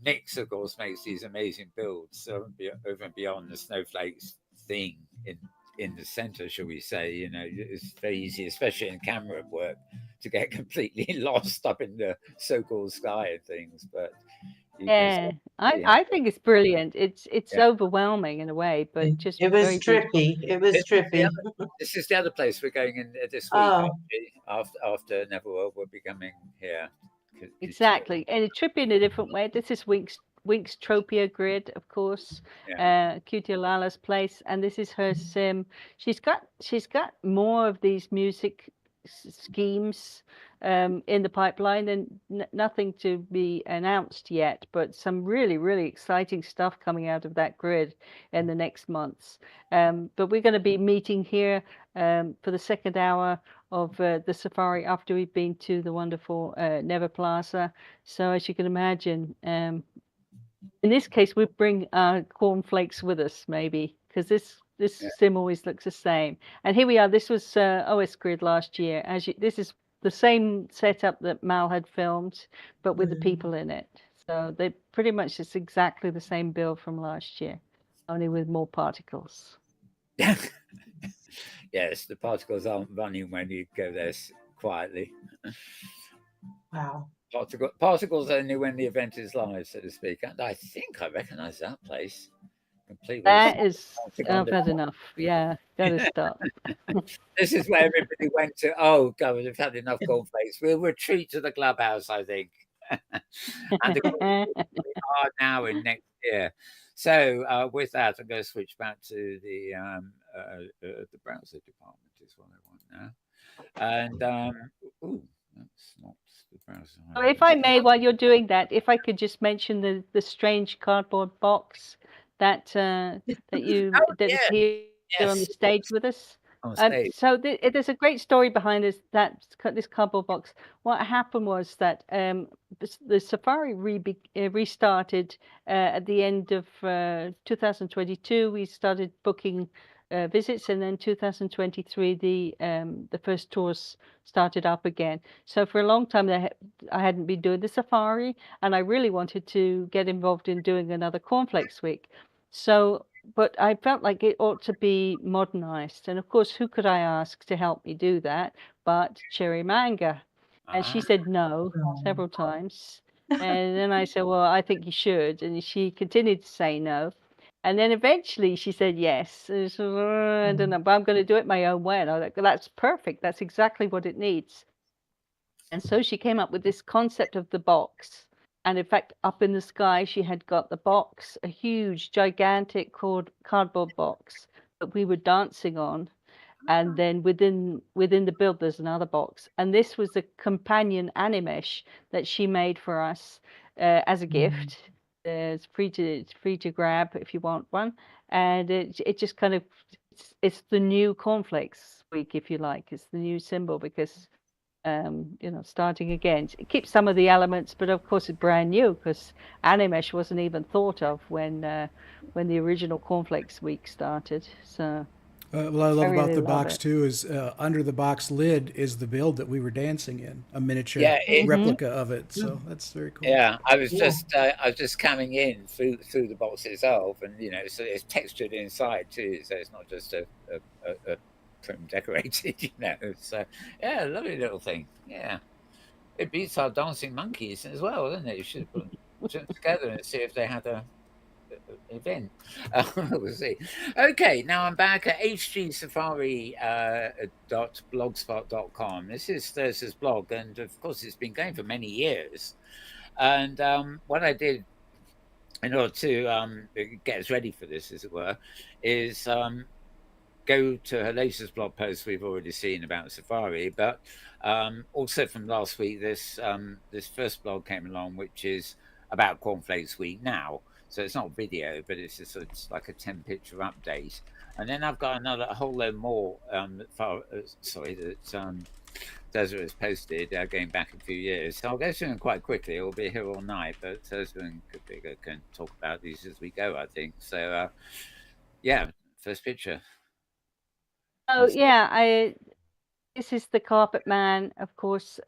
Nick's, of course, makes these amazing builds over and beyond the snowflakes thing in the center, shall we say. It's very easy, especially in camera work, to get completely lost up in the so-called sky and things. But
I think it's brilliant. It's overwhelming in a way, but just
it was
very
trippy. It was trippy.
This is the other place we're going in this week. Actually, after Neverworld, we'll be coming here.
Exactly, and it's trippy in a different way. This is Wink's Tropia grid, of course, Lala's place, and this is her sim. She's got more of these music schemes in the pipeline, and nothing to be announced yet, but some really, really exciting stuff coming out of that grid in the next months. But we're going to be meeting here for the second hour of the safari after we've been to the wonderful Never Plaza. So as you can imagine, in this case, we bring cornflakes with us, maybe, because this sim always looks the same. And here we are. This was OS Grid last year. This is the same setup that Mal had filmed, but with the people in it. So they pretty much, it's exactly the same build from last year, only with more particles.
Yes, the particles aren't running when you go there quietly.
Wow.
Particles only when the event is live, so to speak. And I think I recognise that place completely.
That is,
Dancing on
I've
the
had enough. Yeah, gotta stop.
This is where everybody went to. Oh God, we've had enough cornflakes. We'll retreat to the clubhouse, I think. And of course, we are now in next year. So with that, I'm going to switch back to the browser department is what I want now. And ooh, that's not the browser.
So if I may, while you're doing that, if I could just mention the strange cardboard box that that
Oh,
is
yeah,
here on the
yes,
stage with us.
on stage.
So there's a great story behind this cardboard box. What happened was that the safari restarted at the end of 2022. We started booking visits, and then 2023 the first tours started up again. So for a long time I hadn't been doing the safari, and I really wanted to get involved in doing another Cornflakes week. So but I felt like it ought to be modernized. And of course, who could I ask to help me do that but Cherry Manga? And she
Ah,
said no several times. And then I said, well, I think you should. And she continued to say no. And then eventually she said yes. And so, I don't know, but I'm going to do it my own way. And I was like, that's perfect. That's exactly what it needs. And so she came up with this concept of the box. And in fact, up in the sky, she had got the box, a huge, gigantic cardboard box that we were dancing on. And then within the build, there's another box. And this was a companion animesh that she made for us as a gift. It's free to grab if you want one. And it just kind of it's the new cornflakes week, if you like. It's the new symbol because starting again. It keeps some of the elements, but of course it's brand new because Animesh wasn't even thought of when the original Cornflakes week started. So
What I love
I
about
really
the
love
box
it.
too is under the box lid is the build that we were dancing in, a miniature
yeah, it,
replica of it. So that's very cool.
yeah. I was just coming in through the box itself, and so it's textured inside too. So it's not just a prim decorated, So yeah, lovely little thing. Yeah, it beats our dancing monkeys as well, doesn't it? You should put them together and see if they had a event. We'll see. Okay, now I'm back at hgsafari.blogspot.com. This is Thurza's blog, and of course, it's been going for many years. And what I did in order to get us ready for this, as it were, is go to her latest blog post we've already seen about Safari, but also from last week, this first blog came along, which is about Cornflakes Week now. So it's not video, but it's like a 10-picture update. And then I've got a whole load more that Thurza has posted going back a few years. So I'll go through them quite quickly. We'll be here all night, but Thurza and Govega can talk about these as we go, I think. So, yeah, first picture.
Oh yeah, this is the Carpet Man, of course.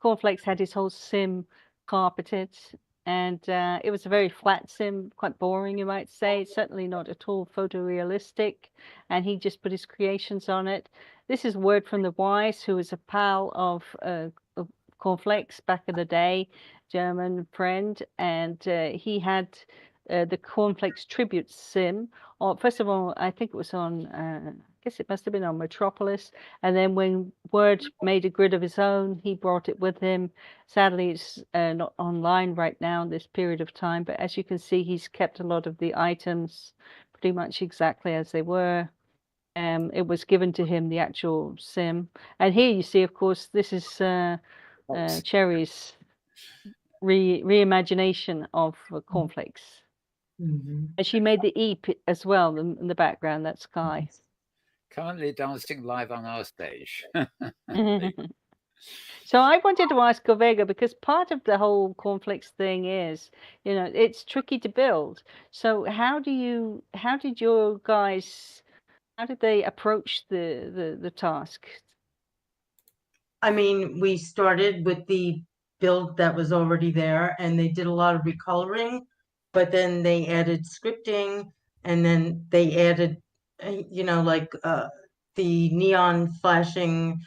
Cornflakes had his whole sim carpeted, and it was a very flat sim, quite boring, you might say. Certainly not at all photorealistic, and he just put his creations on it. This is word from the Wise, who was a pal of Cornflakes back in the day, German friend, and he had the Cornflakes tribute sim. Or first of all, I think it was on. I guess it must have been on Metropolis. And then when Word made a grid of his own, he brought it with him. Sadly, it's not online right now in this period of time. But as you can see, he's kept a lot of the items pretty much exactly as they were. It was given to him, the actual sim. And here you see, of course, this is Cherry's reimagination of Cornflakes. And she made the E as well in the background, that sky.
Currently dancing live on our stage.
So I wanted to ask Govega, because part of the whole Cornflakes thing is, it's tricky to build. So how did your guys, how did they approach the task?
I mean, we started with the build that was already there, and they did a lot of recoloring, but then they added scripting, and then they added, like the neon flashing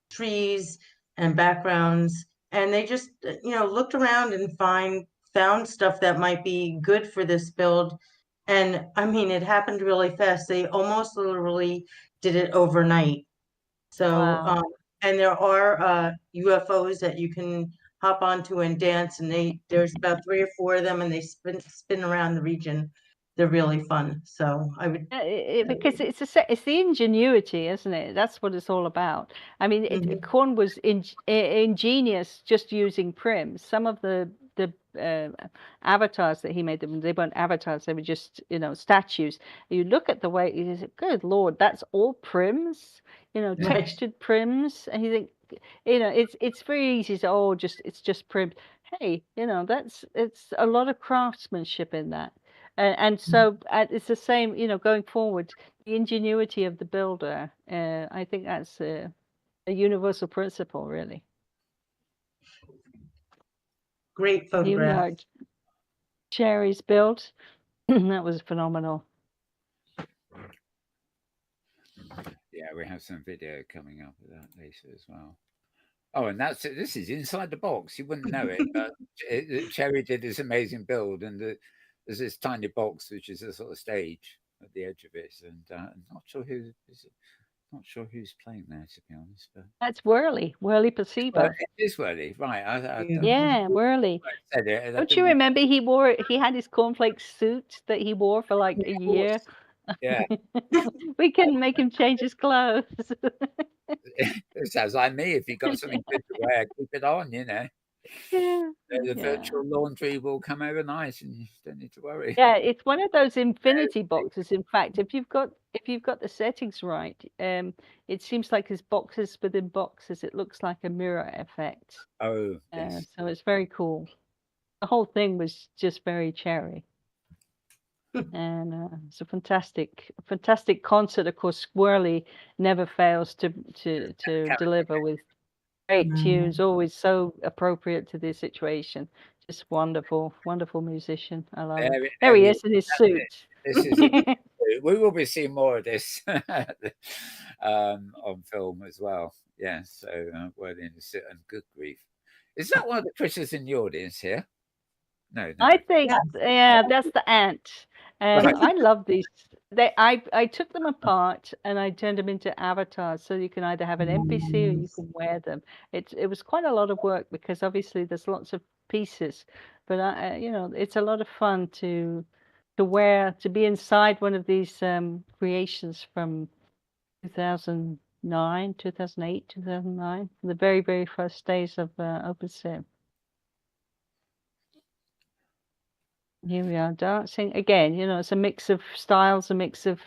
trees, and backgrounds, and they just, looked around and found stuff that might be good for this build. And I mean, it happened really fast. They almost literally did it overnight. So,
Wow.
and there are UFOs that you can hop onto and dance, and there's about 3 or 4 of them, and they spin around the region. They're really fun. So I would.
Because it's the ingenuity, isn't it? That's what it's all about. I mean,
Mhm.
Korn was ingenious just using prims. Some of the avatars that he made, they weren't avatars; they were just statues. You look at the way you say, "Good Lord, that's all prims."
Right.
Textured prims, and you think, it's very easy to it's just prims. Hey, it's a lot of craftsmanship in that. And so it's the same, going forward, the ingenuity of the builder. I think that's a universal principle, really.
Great photograph.
Cherry's build, that was phenomenal.
Yeah, we have some video coming up of that later as well. Oh, and this is inside the box. You wouldn't know it, but Cherry did this amazing build, and there's this tiny box which is a sort of stage at the edge of it, and I'm not sure who's playing there, to be honest. But
That's Whirly Placebo.
it is Whirly, right?
Yeah, Whirly. Don't you remember he had his cornflake suit that he wore for like a year?
Yeah.
We couldn't make him change his clothes.
It sounds like me. If you got something good to wear, keep it on,
Yeah.
The virtual laundry will come overnight, and you don't need to worry.
Yeah, it's one of those infinity boxes. In fact, if you've got the settings right, it seems like it's boxes within boxes. It looks like a mirror effect.
Oh, yes.
So it's very cool. The whole thing was just very Cherry. And it's a fantastic concert. Of course, Whirly never fails to deliver with great tunes, always so appropriate to the situation. Just wonderful musician. I love him. There he is in his suit.
This is we will be seeing more of this on film as well. Yeah, so Whirly in the suit, and good grief. Is that one of the critters in the audience here? No.
I think, that's the ant. And
Right.
I love these. I took them apart and I turned them into avatars, so you can either have an NPC or you can wear them. It was quite a lot of work because obviously there's lots of pieces, but it's a lot of fun to be inside one of these creations from 2009, 2008, 2009, the very, very first days of OpenSim. Here we are dancing again. It's a mix of styles, a mix of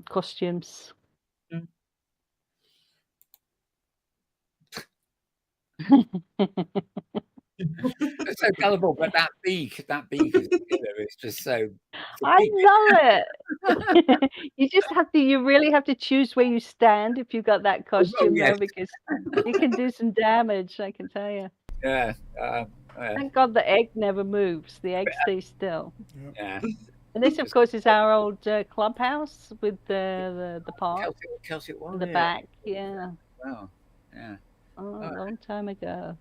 costumes.
It's so gullible, but that beak is it's just so.
I love it. You really have to choose where you stand if you've got that costume,
yes.
though, because you can do some damage. I can tell you.
Yeah.
Thank God the egg never moves. The egg stays still.
Yeah.
And this, of course, is our old clubhouse with the park
Celtic
in the back. Yeah.
Wow. Yeah.
A long time ago.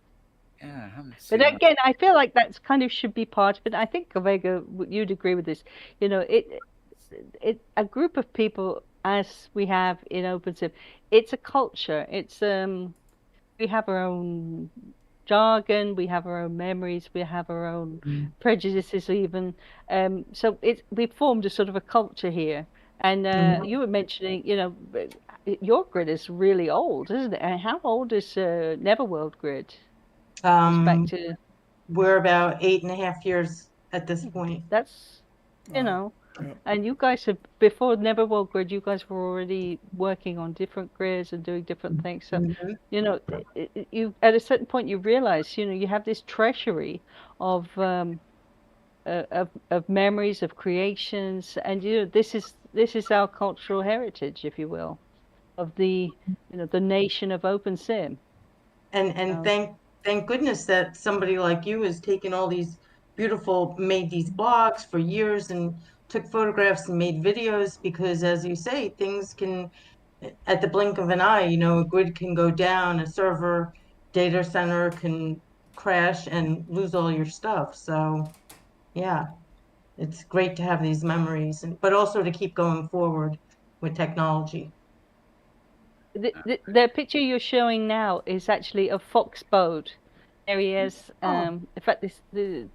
Yeah, I haven't
But
seen
again, I feel like that's kind of should be part of it. I think, Govega, you'd agree with this. A group of people, as we have in OpenSim, it's a culture. It's we have our own jargon, we have our own memories, we have our own prejudices even. So we've formed a sort of a culture here. And you were mentioning, your grid is really old, isn't it? And how old is Neverworld grid? Back to,
we're about 8.5 years at this point.
that's, and you guys have, before Neverworld grid, you guys were already working on different grids and doing different things. So, you at a certain point you realize, you have this treasury of memories, of creations, and this is our cultural heritage, if you will, of the the nation of OpenSim.
And thank goodness that somebody like you has taken all these made these blogs for years and took photographs and made videos, because as you say, things can at the blink of an eye, a grid can go down, a server data center can crash and lose all your stuff. So yeah, it's great to have these memories, but also to keep going forward with technology.
The picture you're showing now is actually a fox boat. There he is. In fact, the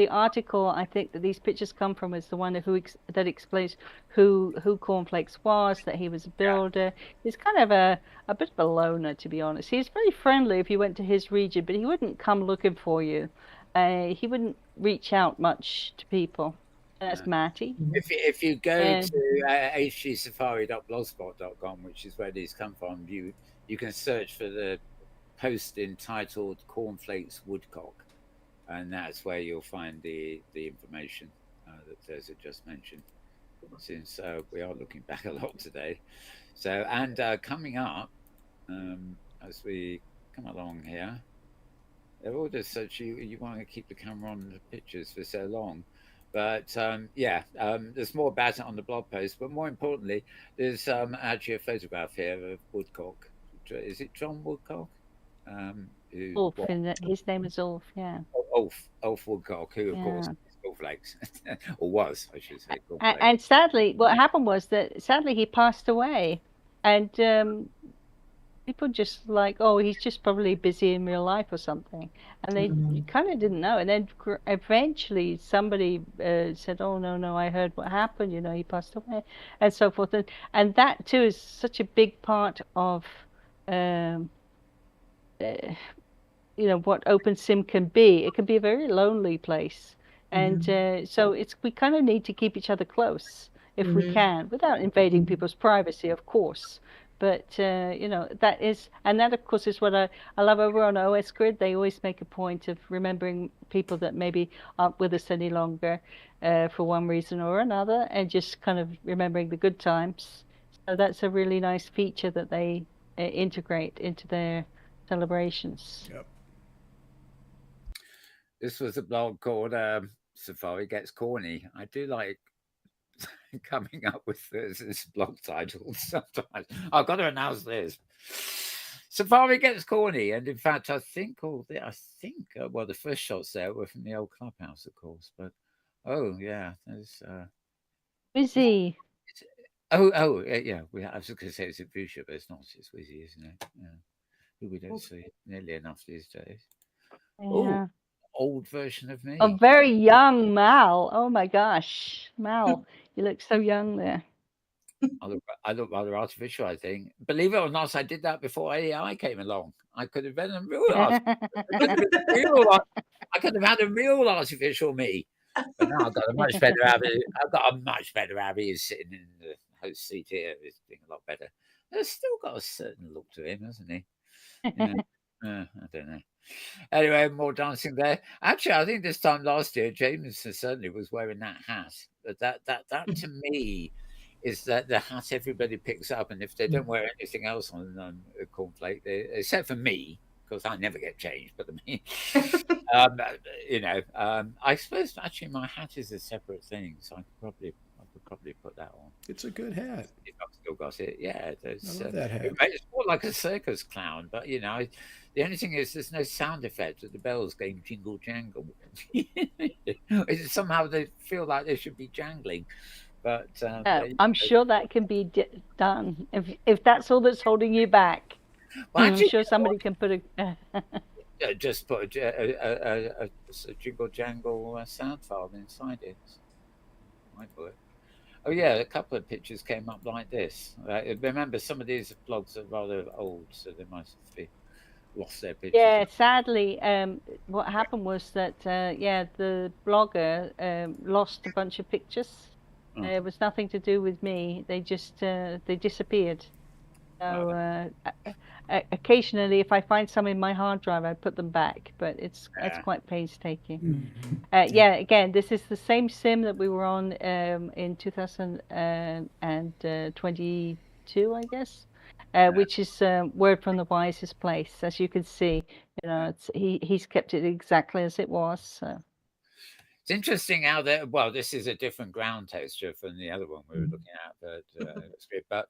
article I think that these pictures come from is the one that explains who Cornflakes was, that he was a builder. He's kind of a bit of a loner, to be honest. He's very friendly if you went to his region, but he wouldn't come looking for you. He wouldn't reach out much to people. That's Matty.
If you go to hgsafari.blogspot.com, which is where these come from, you can search for the post entitled Cornflakes Woodcock, and that's where you'll find the information that Thirza just mentioned, since we are looking back a lot today. So, and coming up, as we come along here, they're all just such, you want to keep the camera on the pictures for so long. But there's more about it on the blog post. But more importantly, there's actually a photograph here of Woodcock. Is it John Woodcock?
Ulf, his name is Ulf, yeah.
Ulf Woodcock, who, of course, is Cornflakes, or was, I should say.
And sadly, what happened was that he passed away. And people just like, oh, he's just probably busy in real life or something. And they kind of didn't know. And then eventually somebody said, oh, no, I heard what happened. He passed away and so forth. And that, too, is such a big part of, what OpenSim can be. It can be a very lonely place. And so we kind of need to keep each other close if we can, without invading people's privacy, of course. But, that is, and that, of course, is what I love over on OS Grid. They always make a point of remembering people that maybe aren't with us any longer for one reason or another, and just kind of remembering the good times. So that's a really nice feature that they integrate into their celebrations.
Yep.
This was a blog called Safari Gets Corny. I do like coming up with this blog title sometimes. I've got to announce this. Safari Gets Corny, and in fact, I think the first shots there were from the old clubhouse, of course. But yeah, there's
Wizzy.
Yeah. I was going to say it's a Busha, but it's not. It's Wizzy, isn't it? Yeah. Who we don't see nearly enough these days.
Yeah.
Old version of me.
A very young Mal. Oh my gosh, Mal, you look so young there.
I look rather artificial, I think. Believe it or not, I did that before AI came along. I could have been a real artificial. I could have had a real artificial me. But now I've got a much better Abby. He's sitting in the host seat here. He's doing a lot better. He's still got a certain look to him, hasn't he? Yeah. I don't know. Anyway, more dancing there. Actually, I think this time last year, James certainly was wearing that hat. That to me is that the hat everybody picks up, and if they don't wear anything else on a cornflake, except for me, because I never get changed. But I suppose actually my hat is a separate thing, so I could probably put that on.
It's a good hat.
If I've still got it, yeah.
I love that hat.
It's more like a circus clown, but the only thing is there's no sound effect of the bells going jingle jangle. Somehow they feel like they should be jangling. But
I'm sure that can be done if that's all that's holding you back. Well, I'm sure somebody can put
just put a jingle jangle sound file inside it. Might work. Oh yeah, a couple of pictures came up like this. Remember, some of these blogs are rather old, so they might have lost their pictures.
Yeah, sadly, what happened was that the blogger lost a bunch of pictures. It was nothing to do with me. They just they disappeared. So occasionally, if I find some in my hard drive, I put them back. But it's quite painstaking. Again, this is the same sim that we were on in 2022, I guess. Which is Word from the Wisest Place. As you can see, he's kept it exactly as it was. So.
It's interesting how that. Well, this is a different ground texture from the other one we were looking at, but it's good. But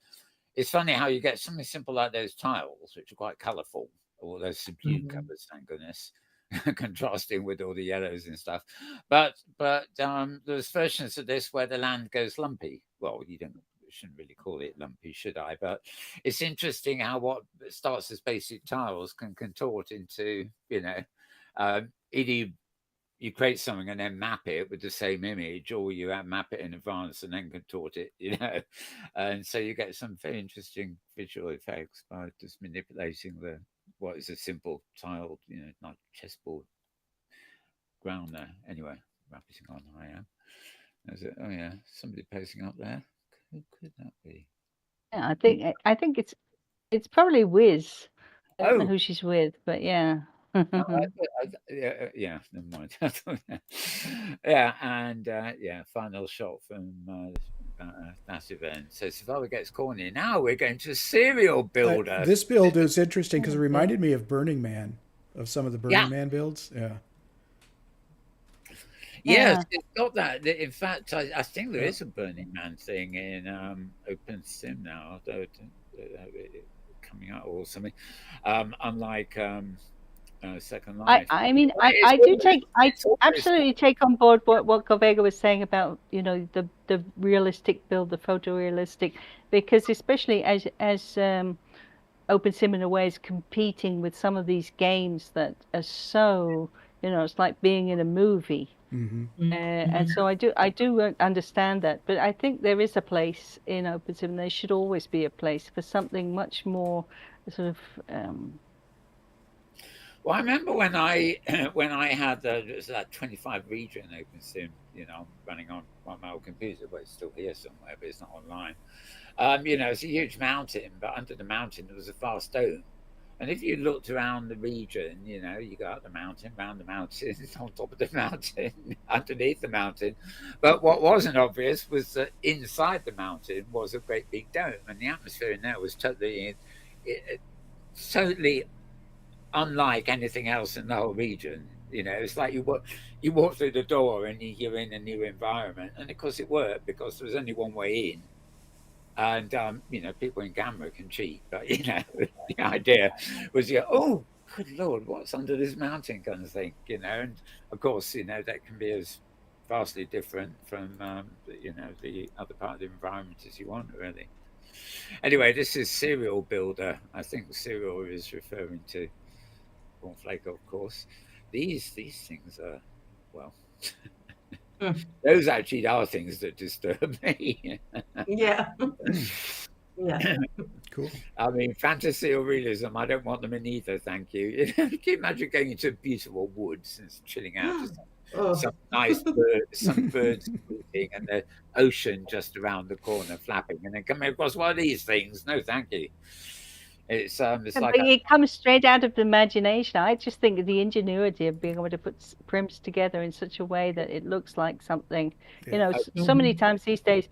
it's funny how you get something simple like those tiles, which are quite colourful, or those subdued colours, thank goodness, contrasting with all the yellows and stuff. But there's versions of this where the land goes lumpy. Well, shouldn't really call it lumpy, should I? But it's interesting how what starts as basic tiles can contort into, either you create something and then map it with the same image, or you map it in advance and then contort it, and so you get some very interesting visual effects by just manipulating what is a simple tiled, like chessboard ground there. Anyway, rapiding on. I am. Oh yeah, somebody posting up there. Who could that be?
Yeah, I think it's probably Wiz. I don't know
Oh,
who she's with, but yeah.
yeah, never mind. Yeah, and final shot from that event. So Savara gets corny. Now we're going to Serial Builder.
This build is interesting because it reminded me of Burning Man, of some of the Burning
Yeah.
Man builds. Yeah.
Yes, it's got that. In fact, I think there is a Burning Man thing in Open Sim now, although coming out or something. Unlike Second Life.
I mean, I absolutely take on board what Govega was saying about, the realistic build, the photorealistic, because especially as Open Sim in a way is competing with some of these games that are so, it's like being in a movie. And so I do understand that, but I think there is a place in Open Sim. There should always be a place for something much more sort of.
Well, I remember when I had that 25 region Open Sim, running on my old computer, but it's still here somewhere, but it's not online. It's a huge mountain, but under the mountain there was a vast dome. And if you looked around the region, you go up the mountain, round the mountain, on top of the mountain, underneath the mountain. But what wasn't obvious was that inside the mountain was a great big dome, and the atmosphere in there was totally unlike anything else in the whole region. It's like you walk through the door and you're in a new environment. And of course it worked because there was only one way in. And people in camera can cheat, but the idea was, oh, good Lord, what's under this mountain kind of thing, and of course, that can be as vastly different from the other part of the environment as you want, really. Anyway, this is Serial Builder. I think Serial is referring to Cornflake, of course. These things are, well, those actually are things that disturb me.
Yeah. Yeah.
Cool.
I mean, fantasy or realism, I don't want them in either, thank you. Can you imagine going into beautiful woods and chilling out, some nice some birds squeaking and the ocean just around the corner flapping, and then coming across one of these things? No, thank you. It's like
it comes straight out of the imagination. I just think of the ingenuity of being able to put prims together in such a way that it looks like something. So many times these days,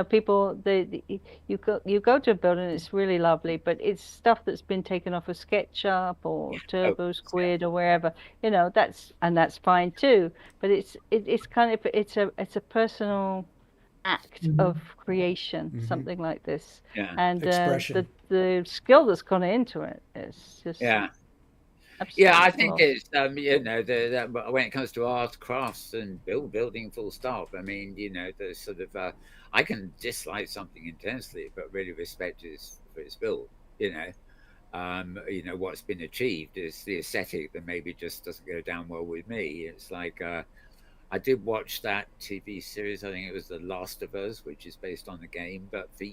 people you go to a building and it's really lovely, but it's stuff that's been taken off of SketchUp or Turbo Squid or wherever. That's fine too. But it's kind of it's a personal act of creation, something like this, and the skill that's gone into it is just
I think it's when it comes to art, crafts, and building full stop. I mean, the sort of I can dislike something intensely, but really respect it for its build. What's been achieved is the aesthetic that maybe just doesn't go down well with me. It's like I did watch that TV series. I think it was The Last of Us, which is based on the game. But I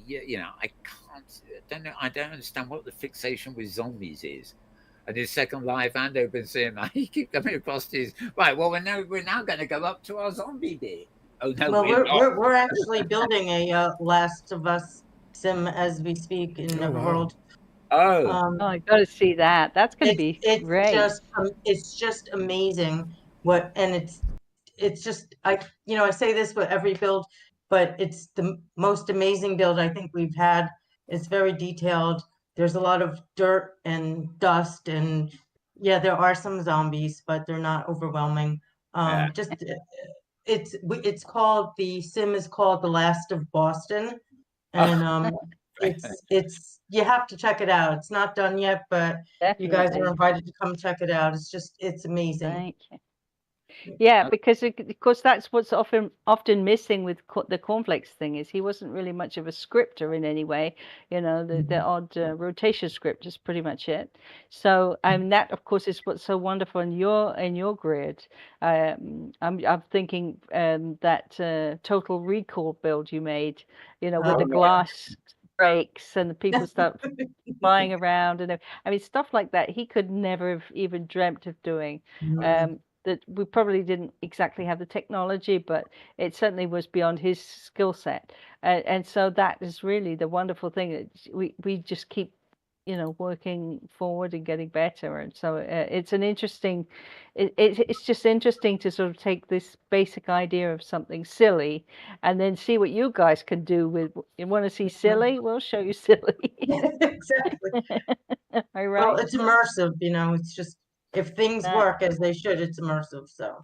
don't understand what the fixation with zombies is. And in Second Life and Open Sim, I keep coming across these. Right. Well, we're now going to go up to our zombie bit. Oh no,
well, we're actually building a Last of Us sim as we speak in Neverworld.
Wow.
I got to see that. That's going to be great.
It's just amazing it's just I say this with every build, but it's the most amazing build I think we've had. It's very detailed. There's a lot of dirt and dust, and there are some zombies, but they're not overwhelming. it's called, the sim is called The Last of Boston, and it's you have to check it out. It's not done yet, but you guys are
Definitely.
invited to come check it out. It's amazing.
Thank you. Yeah, because of course that's what's often missing with the Cornflakes thing is he wasn't really much of a scripter in any way. You know, the odd rotation script is pretty much it. So, that of course is what's so wonderful in your grid. I'm thinking that Total Recall build you made, you know, with
Oh,
the
yeah.
glass breaks and the people start flying around, and I mean stuff like that he could never have even dreamt of doing.
Mhm.
That we probably didn't exactly have the technology, but it certainly was beyond his skill set. And so that is really the wonderful thing that we just keep, you know, working forward and getting better. And so it's an interesting, it's just interesting to sort of take this basic idea of something silly and then see what you guys can do with. You want to see silly? We'll show you silly.
Exactly.
Am I
Well,
right?
it's immersive, you know, it's just, if things work as
Exactly.
they should, it's immersive, so.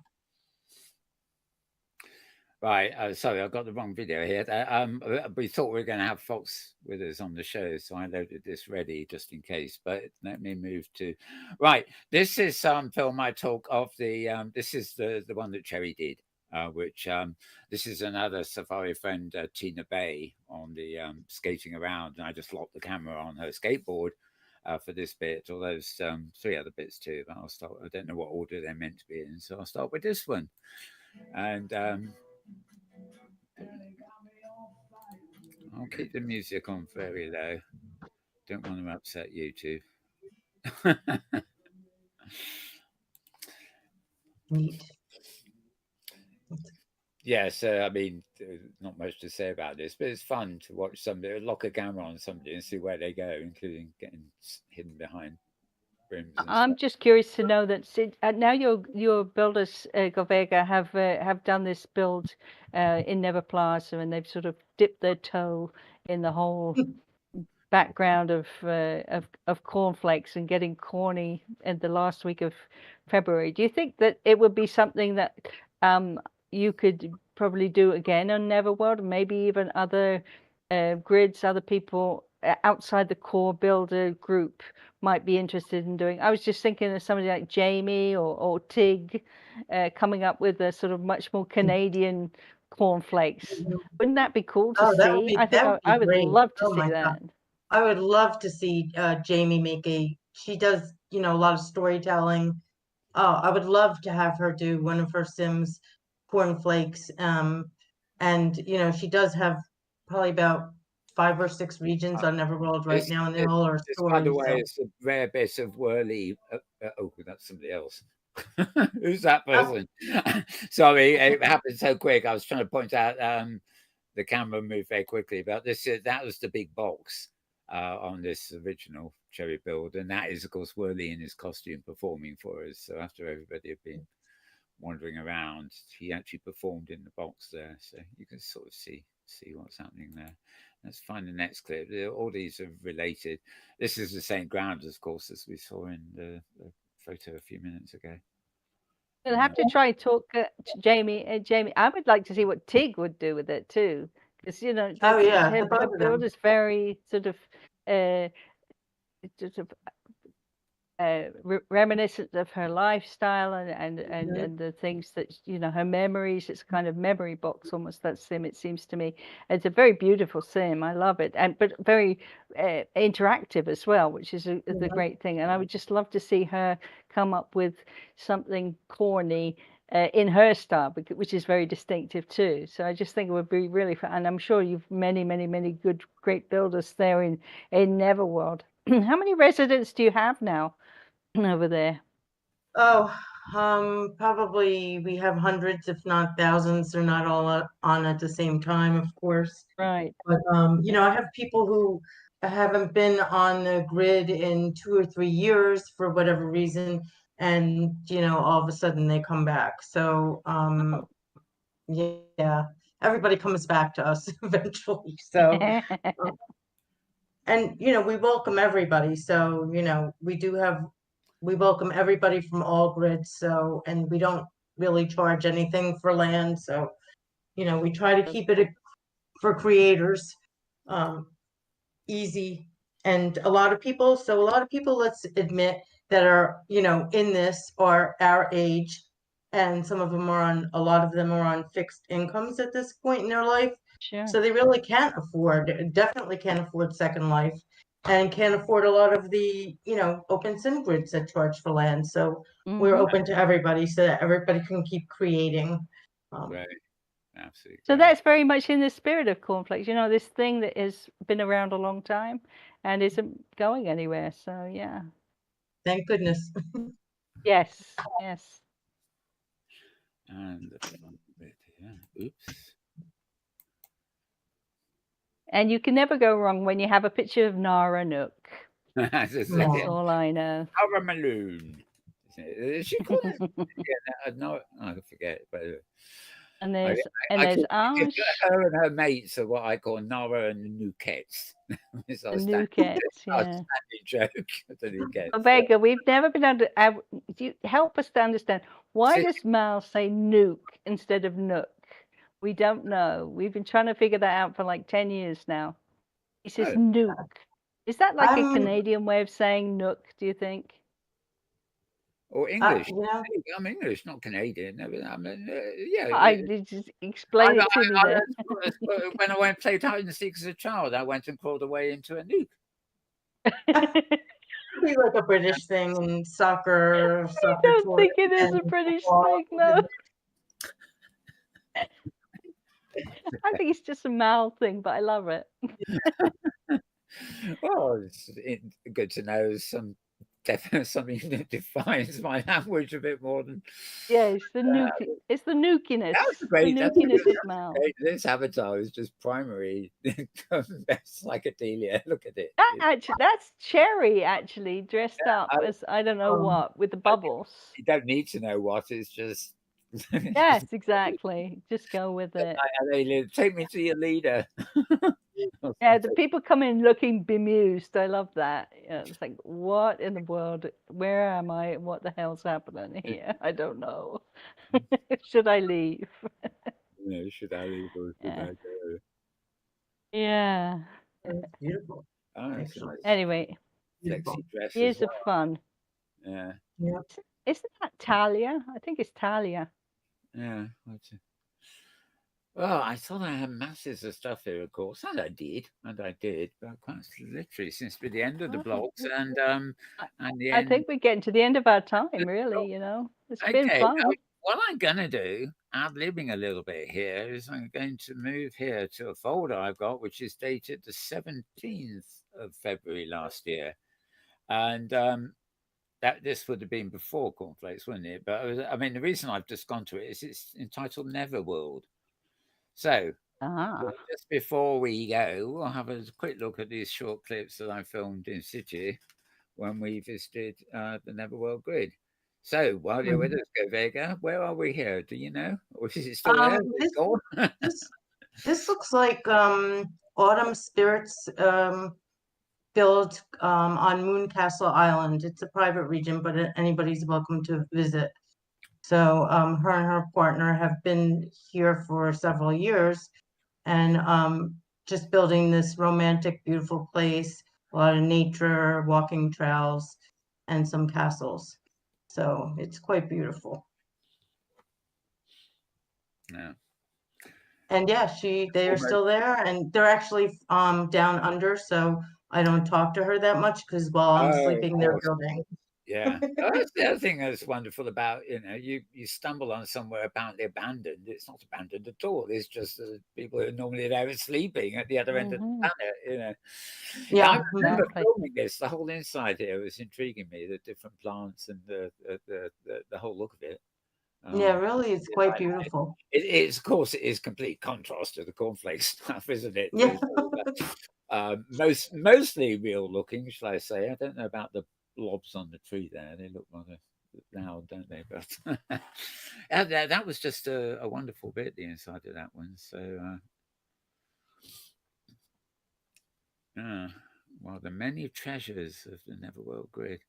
Right, sorry, I've got the wrong video here. We thought we were going to have Fox with us on the show, so I loaded this ready just in case. But let me move to right. This is film I talk of the. This is the one that Cherry did, which this is another safari friend, Tina Bay, on the skating around, and I just locked the camera on her skateboard. For this bit, or those 3 other bits too, but I'll start. I don't know what order they're meant to be in, so I'll start with this one. And I'll keep the music on very low. Don't want to upset YouTube.
Neat.
Yeah, so I mean, not much to say about this, but it's fun to watch somebody lock a camera on somebody and see where they go, including getting hidden behind brims and
I'm
stuff.
just curious to know that now your builders, Govega, have done this build in Never Plaza, and they've sort of dipped their toe in the whole background of cornflakes and getting corny in the last week of February. Do you think that it would be something that you could probably do again on Neverworld, maybe even other grids, other people outside the core builder group might be interested in doing? I was just thinking of somebody like Jamie or Tig coming up with a sort of much more Canadian cornflakes.
Mhm.
Wouldn't that be cool to
Oh,
see? I think
that would be
I would
great.
love to
Oh
see
my God.
that.
I would love to see Jamie make she does, you know, a lot of storytelling. Oh, I would love to have her do one of her Sims cornflakes. And you know, she does have probably about 5 or 6 regions on Neverworld right now, and they all are
By the
stories.
way,
So
it's a rare bit of whirly. Oh, that's somebody else. Who's that person? Sorry, it happened so quick. I was trying to point out the camera moved very quickly, but that was the big box on this original Cherry build, and that is, of course, Whirly in his costume performing for us. So after everybody had been wandering around, he actually performed in the box there, so you can sort of see what's happening there. Let's find the next clip. All these are related. This is the same ground, of course, as we saw in the photo a few minutes ago.
We'll have to try and talk to Jamie. Jamie, I would like to see what Tig would do with it too, because you know
oh yeah,
her
the both of
build
them.
is very sort of uh, sort of reminiscent of her lifestyle
Mhm.
and the things that you know her memories. It's kind of memory box almost, that sim, it seems to me. It's a very beautiful sim. I love it, and but very interactive as well, which is the
Mhm.
great thing. And I would just love to see her come up with something corny in her style, which is very distinctive too. So I just think it would be really fun, and I'm sure you've many good great builders there in Neverworld. How many residents do you have now over there?
Oh, probably we have hundreds, if not thousands. They're not all on at the same time, of course.
Right.
But you know, I have people who haven't been on the grid in 2 or 3 years for whatever reason, and you know, all of a sudden they come back. So
Oh.
yeah, everybody comes back to us eventually. So and you know, we welcome everybody. So you know, we welcome everybody from all grids. So and we don't really charge anything for land. So, we try to keep it for creators easy. And a lot of people, let's admit, that are, in this are our age. And a lot of them are on fixed incomes at this point in their life.
Sure.
So they really definitely can't afford Second Life, and can't afford a lot of the, open sim grids that charge for land. So we're open to everybody so that everybody can keep creating.
Right. Absolutely.
So that's very much in the spirit of Cornflakes, this thing that has been around a long time and isn't going anywhere. So yeah.
Thank goodness.
Yes. Yes.
And the front bit here. Oops.
And you can never go wrong when you have a picture of Nara Nook. That's all I know.
Nara Maloon. Is she called it? Yeah, no, I forget. But
and there's Ash.
Her and her mates are what I call Nara and the Nukettes.
The Nukettes, yeah.
Joke. The Nukettes.
Govega, we've never been able to. Do you help us to understand why does Mal say nuke instead of nook? We don't know. We've been trying to figure that out for like 10 years now. He says nuke. Is that like a Canadian way of saying nook, do you think?
Or English. I'm English, not Canadian. I mean, yeah.
I just explain it to me then.
When I went and played hide and seek as a child, I went and crawled away into a nuke.
Be like a British thing in soccer.
I don't think it is a British thing, no. I think it's just a Mal thing, but I love it.
Well, it's good to know something that defines my language a bit more than.
Yeah, it's the it's the nukiness.
That's great.
The nukiness of Mal.
This avatar is just primary psychedelia. Look at it.
That's Cherry actually dressed up as I don't know what with the bubbles.
You don't need to know what. It's just.
Yes, exactly. Just go with it.
Take me to your leader.
Yeah, the people come in looking bemused. I love that. It's like, what in the world? Where am I? What the hell's happening here? I don't know. Should I leave?
Should I leave or should I go?
Yeah.
It's beautiful.
Anyway, here's a fun.
Yeah.
Isn't that Talia? I think it's Talia.
Yeah. Well, I thought I had masses of stuff here, of course, and I did, but quite literally since the end of the blogs and the end.
I think we're getting to the end of our time, really. It's been fun.
What I'm gonna do, ad-libbing a little bit here, is I'm going to move here to a folder I've got, which is dated the 17th of February last year, and that this would have been before Cornflakes, wouldn't it? But I mean, the reason I've just gone to it is it's entitled Neverworld. So just before we go, we'll have a quick look at these short clips that I filmed in situ when we visited the Neverworld grid. So while you're with us, Govega, where are we here? Do you know? Or is it still there?
This looks like Autumn Spirits built on Mooncastle Island. It's a private region, but anybody's welcome to visit. So her and her partner have been here for several years and just building this romantic, beautiful place, a lot of nature, walking trails, and some castles. So it's quite beautiful.
Yeah.
And yeah, they are still there, and they're actually down under, so I don't talk to her that much because while I'm sleeping, they're building.
Yeah, that's the other thing that's wonderful about you stumble on somewhere apparently abandoned. It's not abandoned at all. It's just people who are normally there are sleeping at the other end of the planet.
Yeah,
I remember filming this. The whole inside here was intriguing me. The different plants and the whole look of it.
Yeah, really, it's quite beautiful.
It's of course it is complete contrast to the cornflakes stuff, isn't it?
Yeah.
Mostly real looking, shall I say? I don't know about the blobs on the tree there. They look rather loud, don't they? But that was just a wonderful bit, the inside of that one. So well, the many treasures of the Neverworld grid.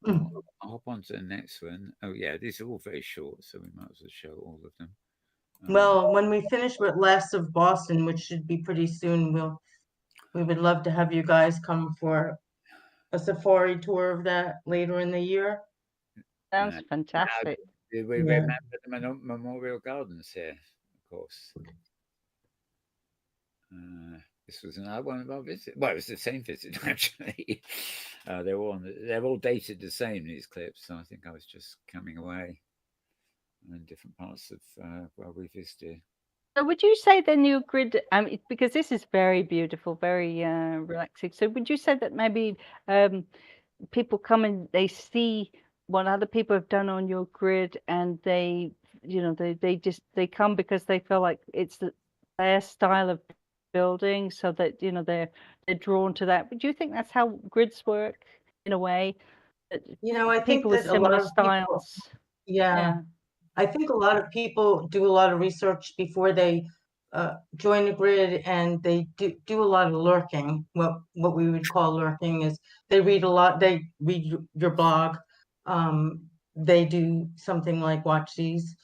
Mm.
I'll hop on to the next one. Oh yeah, these are all very short, so we might as well show all of them.
Well, when we finish with Last of Boston, which should be pretty soon, we would love to have you guys come for a safari tour of that later in the year.
Sounds
Now,
fantastic.
do we
Yeah.
remember the Memorial Gardens here? Of course. This was another one of our visits. Well, it was the same visit actually. They're all dated the same, these clips. So I think I was just coming away in different parts of where we visited.
So would you say the new grid, because this is very beautiful, very relaxing. So would you say that maybe people come and they see what other people have done on your grid, and they, they come because they feel like it's their style of building, so that they're drawn to that. But do you think that's how grids work in a way? That
I think
people with
that a lot
similar
of people,
styles.
yeah,
Yeah.
I think a lot of people do a lot of research before they join the grid, and they do a lot of lurking. What we would call lurking is they read a lot. They read your blog. They do something like watch these,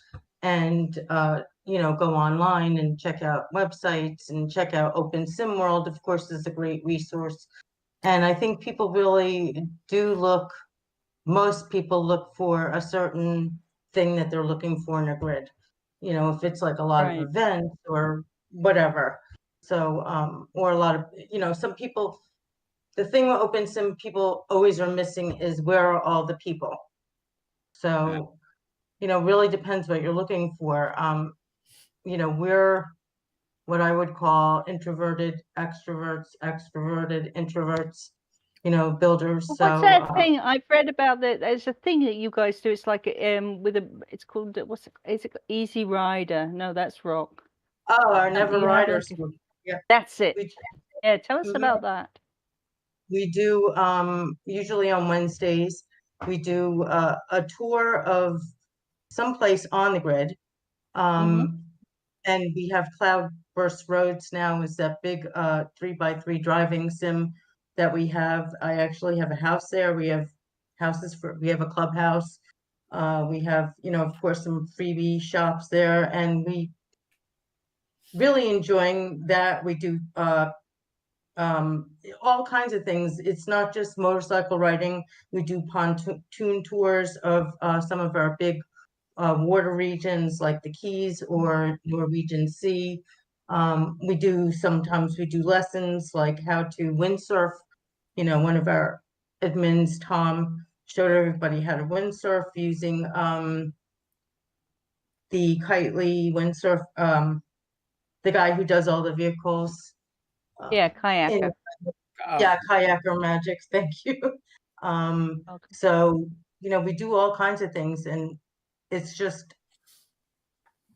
and go online and check out websites and check out Inworld. Of course, is a great resource. And I think people really do look. Most people look for a certain thing that they're looking for in a grid. If it's like a lot of
Right.
events or whatever. So, or a lot of, some people, the thing with OpenSim people always are missing is where are all the people? So, really depends what you're looking for. We're what I would call introverted extroverts, extroverted introverts, builders.
Well,
So,
what's that thing I've read about? That there's a thing that you guys do. It's like with it's called is it Easy Rider? No, that's rock.
our
You
Never
have
Riders.
like
Yeah.
that's it.
We,
Yeah, tell us
mhm.
about that.
We do usually on Wednesdays, we do a tour of someplace on the grid. And we have Cloudburst Roads now, is that big 3x3 driving sim that we have. I actually have a house there. We have we have a clubhouse. We have, of course, some freebie shops there, and we really enjoying that. We do all kinds of things. It's not just motorcycle riding. We do pontoon tours of some of our big water regions like the Keys or Norwegian Sea. Sometimes we do lessons like how to windsurf. One of our admins, Tom, showed everybody how to windsurf using the Kitely windsurf, the guy who does all the vehicles.
Yeah,
In
kayaker.
Yeah, kayaker magic. Thank you.
Okay.
So, we do all kinds of things, and it's just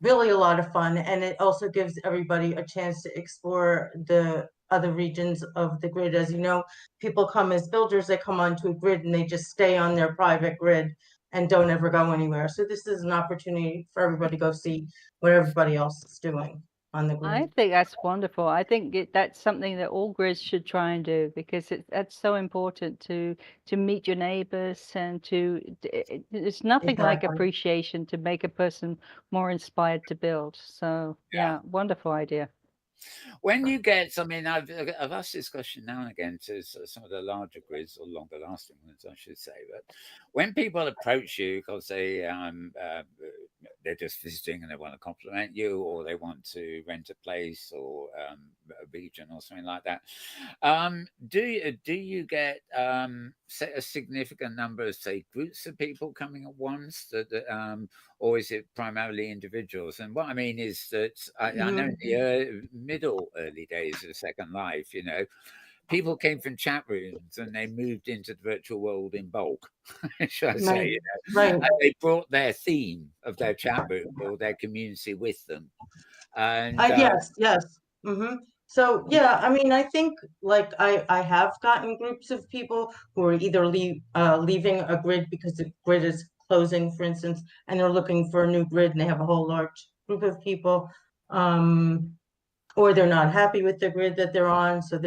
really a lot of fun. And it also gives everybody a chance to explore the other regions of the grid. As you know, people come as builders, they come onto a grid and they just stay on their private grid and don't ever go anywhere. So this is an opportunity for everybody to go see what everybody else is doing on the
I
grid.
think that's wonderful. I think that's something that all grids should try and do, because that's so important to meet your neighbors, and it's nothing like
Exactly.
appreciation to make a person more inspired to build. So yeah, wonderful idea.
When you get, I mean, I've asked this question now and again to some of the larger grids, or longer lasting ones, I should say. But when people approach you because they're just visiting and they want to compliment you, or they want to rent a place or a region or something like that, do you get a significant number of, say, groups of people coming at once, or is it primarily individuals? And what I mean is that I know in the early days of Second Life, people came from chat rooms and they moved into the virtual world in bulk, shall I say?
Right.
And they brought their theme of their chat room or their community with them. And
Yes. So yeah, I mean, I think like I have gotten groups of people who are either leaving a grid because the grid is closing, for instance, and they're looking for a new grid, and they have a whole large group of people, or they're not happy with the grid that they're on, so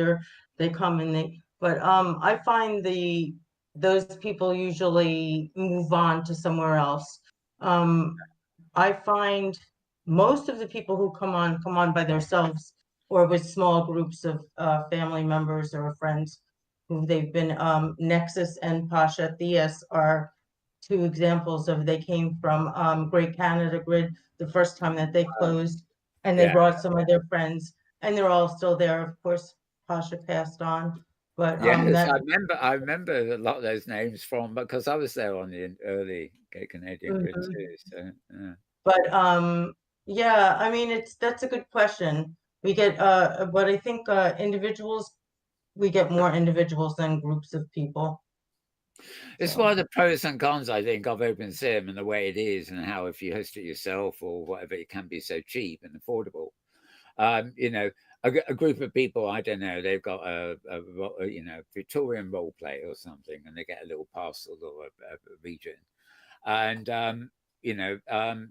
they come and they. But I find the those people usually move on to somewhere else. I find most of the people who come on by themselves or with small groups of family members or friends who they've been. Nexus and Pasha Theas are two examples of they came from Great Canada Grid the first time that they closed, and they
Yeah.
brought some of their friends, and they're all still there. Of course, Pasha passed on, but
Yes,
that.
I remember a lot of those names from because I was there on the early Canadian Grid
Mhm.
too. So yeah.
But yeah, I mean that's a good question. We get but I think individuals, we get more individuals than groups of people.
It's
So
one of the pros and cons, I think, of open sim and the way it is, and how if you host it yourself or whatever, it can be so cheap and affordable. You know, a group of people, I don't know, they've got you know, Victorian role play or something, and they get a little parcel or a region, and you know,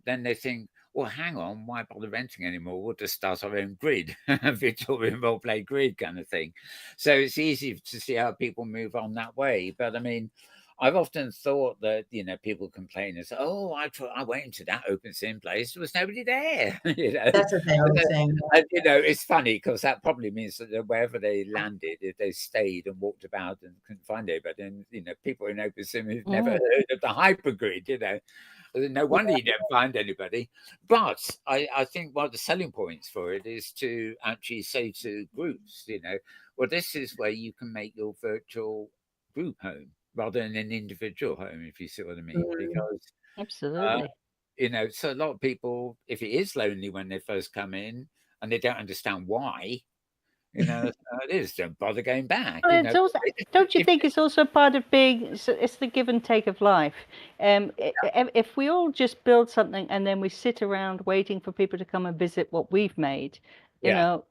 then they think, well, hang on, why bother renting anymore? We'll just start our own grid, Victorian role play grid kind of thing. So it's easy to see how people move on that way. But I mean, I've often thought that, you know, people complain and say, "Oh, I went into that open sim place. There was nobody there." You know,
that's what they always saying.
and, you know, it's funny because that probably means that wherever they landed, if they stayed and walked about and couldn't find anybody, and you know, people in open sim who've never heard of the hypergrid, you know, no wonder you don't find anybody. But I think one of the selling points for it is to actually say to groups, you know, well, this is where you can make your virtual group home rather than an individual home, if you see what I mean. Because,
Absolutely.
you know, so a lot of people, if it is lonely when they first come in and they don't understand why, you know, that's how it is. Don't bother going back.
Well,
You
it's
know,
also, don't you
if,
think it's also part of being, it's the give and take of life. If we all just build something and then we sit around waiting for people to come and visit what we've made, you
yeah,
know,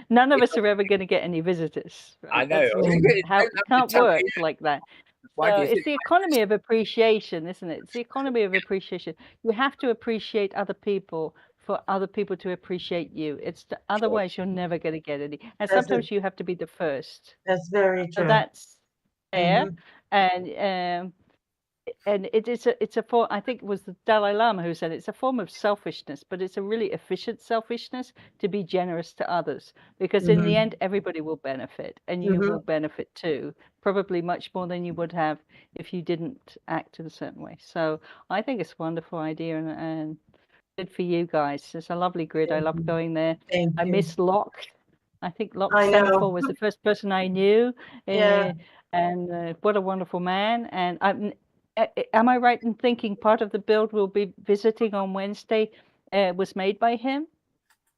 none of us are ever going to get any visitors,
I
right?
know.
That's just how
Don't
it
have to
can't
tell
work
me.
like that.
Why
So
do you
it's
think?
the economy of appreciation, isn't it? It's the economy of appreciation. You have to appreciate other people for other people to appreciate you.
Sure.
Otherwise you're never going to get any. And
That's a,
sometimes you have to be the first.
that's very
So
true.
that's there,
Hmm.
and it's a form. I think it was the Dalai Lama who said it's a form of selfishness, but it's a really efficient selfishness to be generous to others, because in the
Hmm.
end everybody will benefit, and you
Hmm.
will benefit too, probably much more than you would have if you didn't act in a certain way. So I think it's a wonderful idea, and good for you guys. It's a lovely grid. I love going there.
Thank
I
you.
miss Locke. I think Locke
I
Semaphore
know.
was the first person I knew,
Yeah.
and what a wonderful man. And am I right in thinking part of the build we'll be visiting on Wednesday was made by him?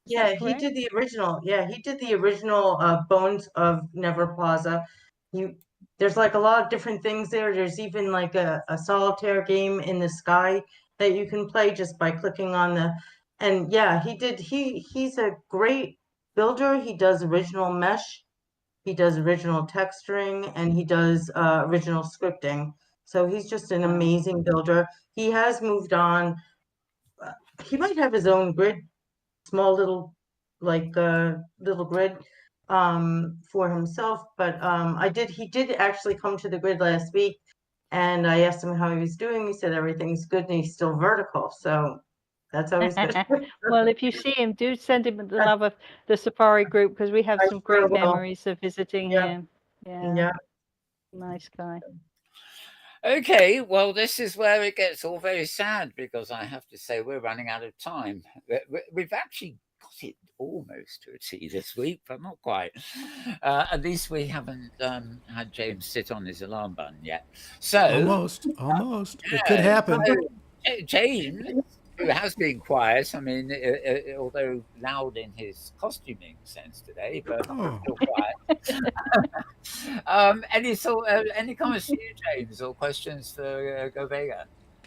Is
Yeah,
that
he
correct?
did the original. Yeah, he did the original Bones of Never Plaza. You There's like a lot of different things there. There's even like a solitaire game in the sky that you can play just by clicking on the, and yeah, he's a great builder. He does original mesh, he does original texturing, and he does original scripting. So he's just an
Wow.
amazing builder. He has moved on. He might have his own grid, small little, like little grid for himself, but he did actually come to the grid last week, and I asked him how he was doing. He said everything's good and he's still vertical, so that's always good.
Well, if you see him, do send him the love of the Safari group, because we have
I
some
sure
great
will.
memories of visiting
Yeah,
him. Yeah,
yeah.
nice guy.
Okay, well, this is where it gets all very sad because I have to say we're running out of time. We've actually got it almost to a T this week, but not quite. At least we haven't had James sit on his alarm button yet. So,
Almost. It could
yeah,
happen.
James, who has been quiet, I mean, although loud in his costuming sense today, but
Oh,
still quiet. Any comments for you, James, or questions for Govega?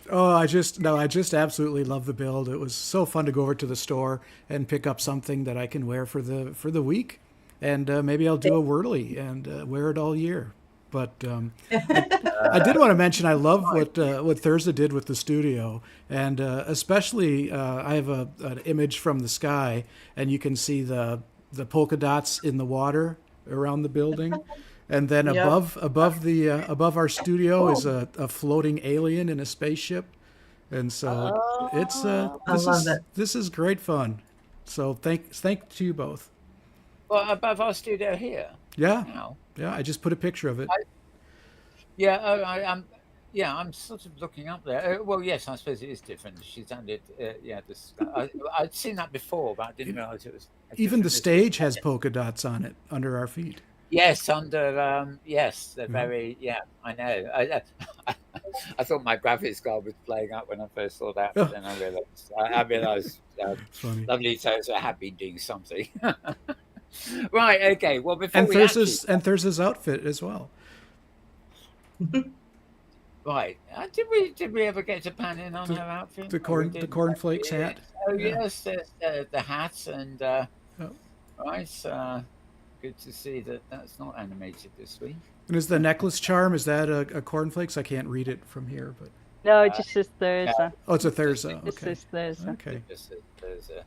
oh, I just absolutely love the build. It was so fun to go over to the store and pick up something that I can wear for the week, and maybe I'll do a whirly and wear it all year. But I did want to mention I love what Thurza did with the studio, and especially I have an image from the sky, and you can see the polka dots in the water around the building, And then
Yep.
above our studio is a floating alien in a spaceship, and so it's
I love it.
this is great fun. So thanks to you both.
Well, above our studio here.
Yeah,
Now.
yeah. I just put a picture of it.
Yeah, I'm. Yeah, I'm sort of looking up there. Well, yes, I suppose it is different. She's added. Yeah, this. I'd seen that before, but I didn't realize it was.
Even the
different.
stage has polka dots on it under our feet.
Yes, under. Yes, they're very. Yeah, I know. I thought my graphics card was playing up when I first saw that, but then I realized. I realized.
Funny.
Lovely Thirza had been doing something. Right. Okay. Well, before
And
we
Thurza's outfit as well.
Right. Did we ever get to pan in on her outfit?
The cornflakes hat.
Oh
Yeah.
yes, there's the hat and right. Good to see that that's not animated this week.
And is the necklace charm, is that a cornflakes? I can't read it from here, but
No, it just says Thirza.
oh, it's a Thurza.
It
Okay.
says Thirza.
Okay.
There's a,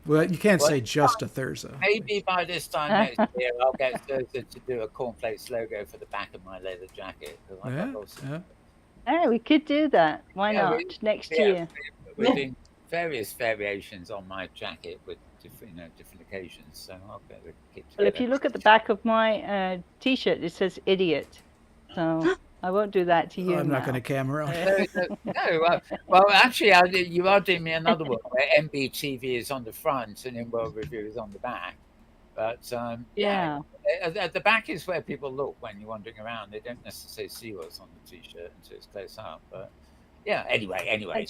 Well, you can't say just a Thurza.
maybe by this time next year I'll get Thirza to do a cornflakes logo for the back of my leather jacket. 'Cause I got
Yeah,
lots of-
yeah.
Hey, we could do that. Why
Yeah,
not? Next
yeah,
year.
We're doing various variations on my jacket with different occasions. So I'll get the kit
Well, if
together.
you look at the back of my T-shirt, it says "idiot." So I won't do that to you.
I'm not
Mal.
going to camera.
No, well, actually, you are doing me another one where MBTV is on the front and Inworld Review is on the back. But
Yeah.
at the back is where people look when you're wandering around. They don't necessarily see what's on the T-shirt until it's close up. But yeah, anyway.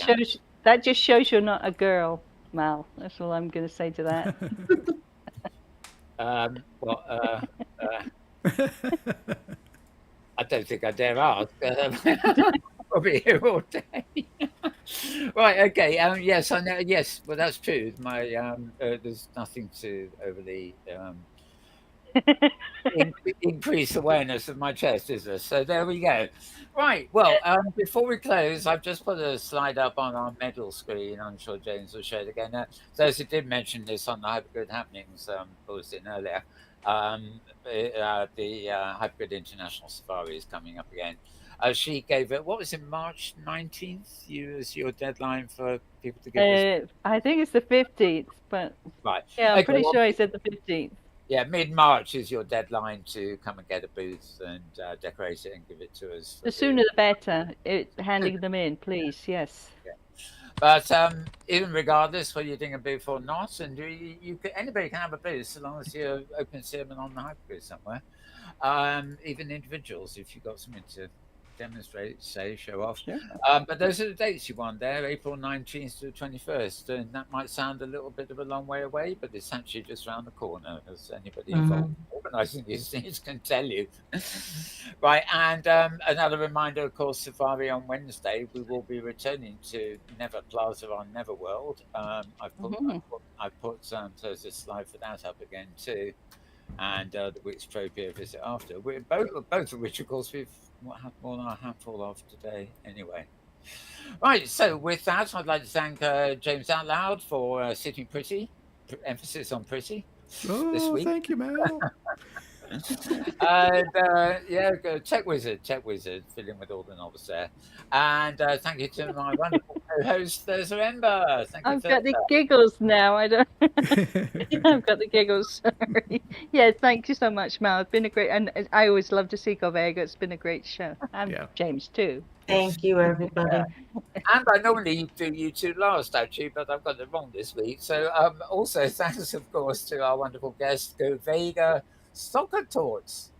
That just shows you're not a girl, Mal. That's all I'm going to say to that.
I don't think I dare ask. I'll be here all day. Right. Okay. Yes, I know. Yes. Well, that's true. My there's nothing to overly increase awareness of my chest, is there? So there we go. Right. Well, before we close, I've just put a slide up on our medal screen. I'm sure James will show it again. Those who did mention this on the Hypergood Happenings posting earlier. The Hypergood International Safari is coming up again. She gave it, what was it, March 19th? As your deadline for people to give
I think it's the 15th, but
right.
yeah, I'm
Okay,
pretty
well,
sure he said the 15th.
Yeah, mid-March is your deadline to come and get a booth and decorate it and give it to us.
The sooner the better. Handing them in, please. Yes.
Yeah. But even regardless whether you're doing a booth or not, and anybody can have a booth so long as you're open ceremony on the Hypergood somewhere. Even individuals, if you've got something to demonstrate, show off.
Sure.
But those are the dates you want there, April 19th to the 21st. And that might sound a little bit of a long way away, but it's actually just around the corner, as anybody involved organising these things can tell you. Right, and another reminder, of course, Safari on Wednesday, we will be returning to Never Plaza on Neverworld. I've put Thirza's slide for that up again too. And the Wixtropia visit after. We're both of which, of course, we've had more than a handful of today anyway. Right, so with that, I'd like to thank James Atlloud for sitting pretty, emphasis on pretty, this week.
Thank you, Mal.
And Tech Wizard, filling with all the knobs there. And thank you to my wonderful co-host, Thirza Ember. Thank you,
I've got the giggles now. I've got the giggles. Sorry. Yeah, thank you so much, Mal. It's been a great, and I always love to see Govega. It's been a great show. And James too.
Thank you, everybody.
And I normally do you two last, actually, but I've got it wrong this week. So also thanks, of course, to our wonderful guest, Govega Sachertorte.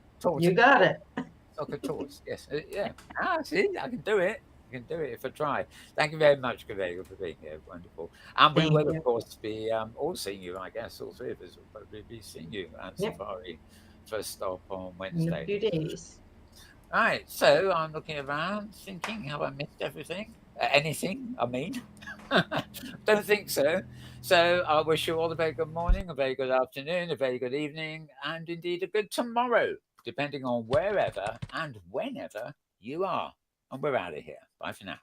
You got it.
Sachertorte, yes. Yeah. See, I can do it. I can do it if I try. Thank you very much, Govega, for being here. Wonderful. And we will, of course, be all seeing you, I guess. All three of us will probably be seeing you at Safari first stop on Wednesday.
In a few days.
All right, so I'm looking around, thinking, have I missed everything? Anything, I mean? Don't think so. So I wish you all a very good morning, a very good afternoon, a very good evening, and indeed a good tomorrow, depending on wherever and whenever you are. And we're out of here. Bye for now.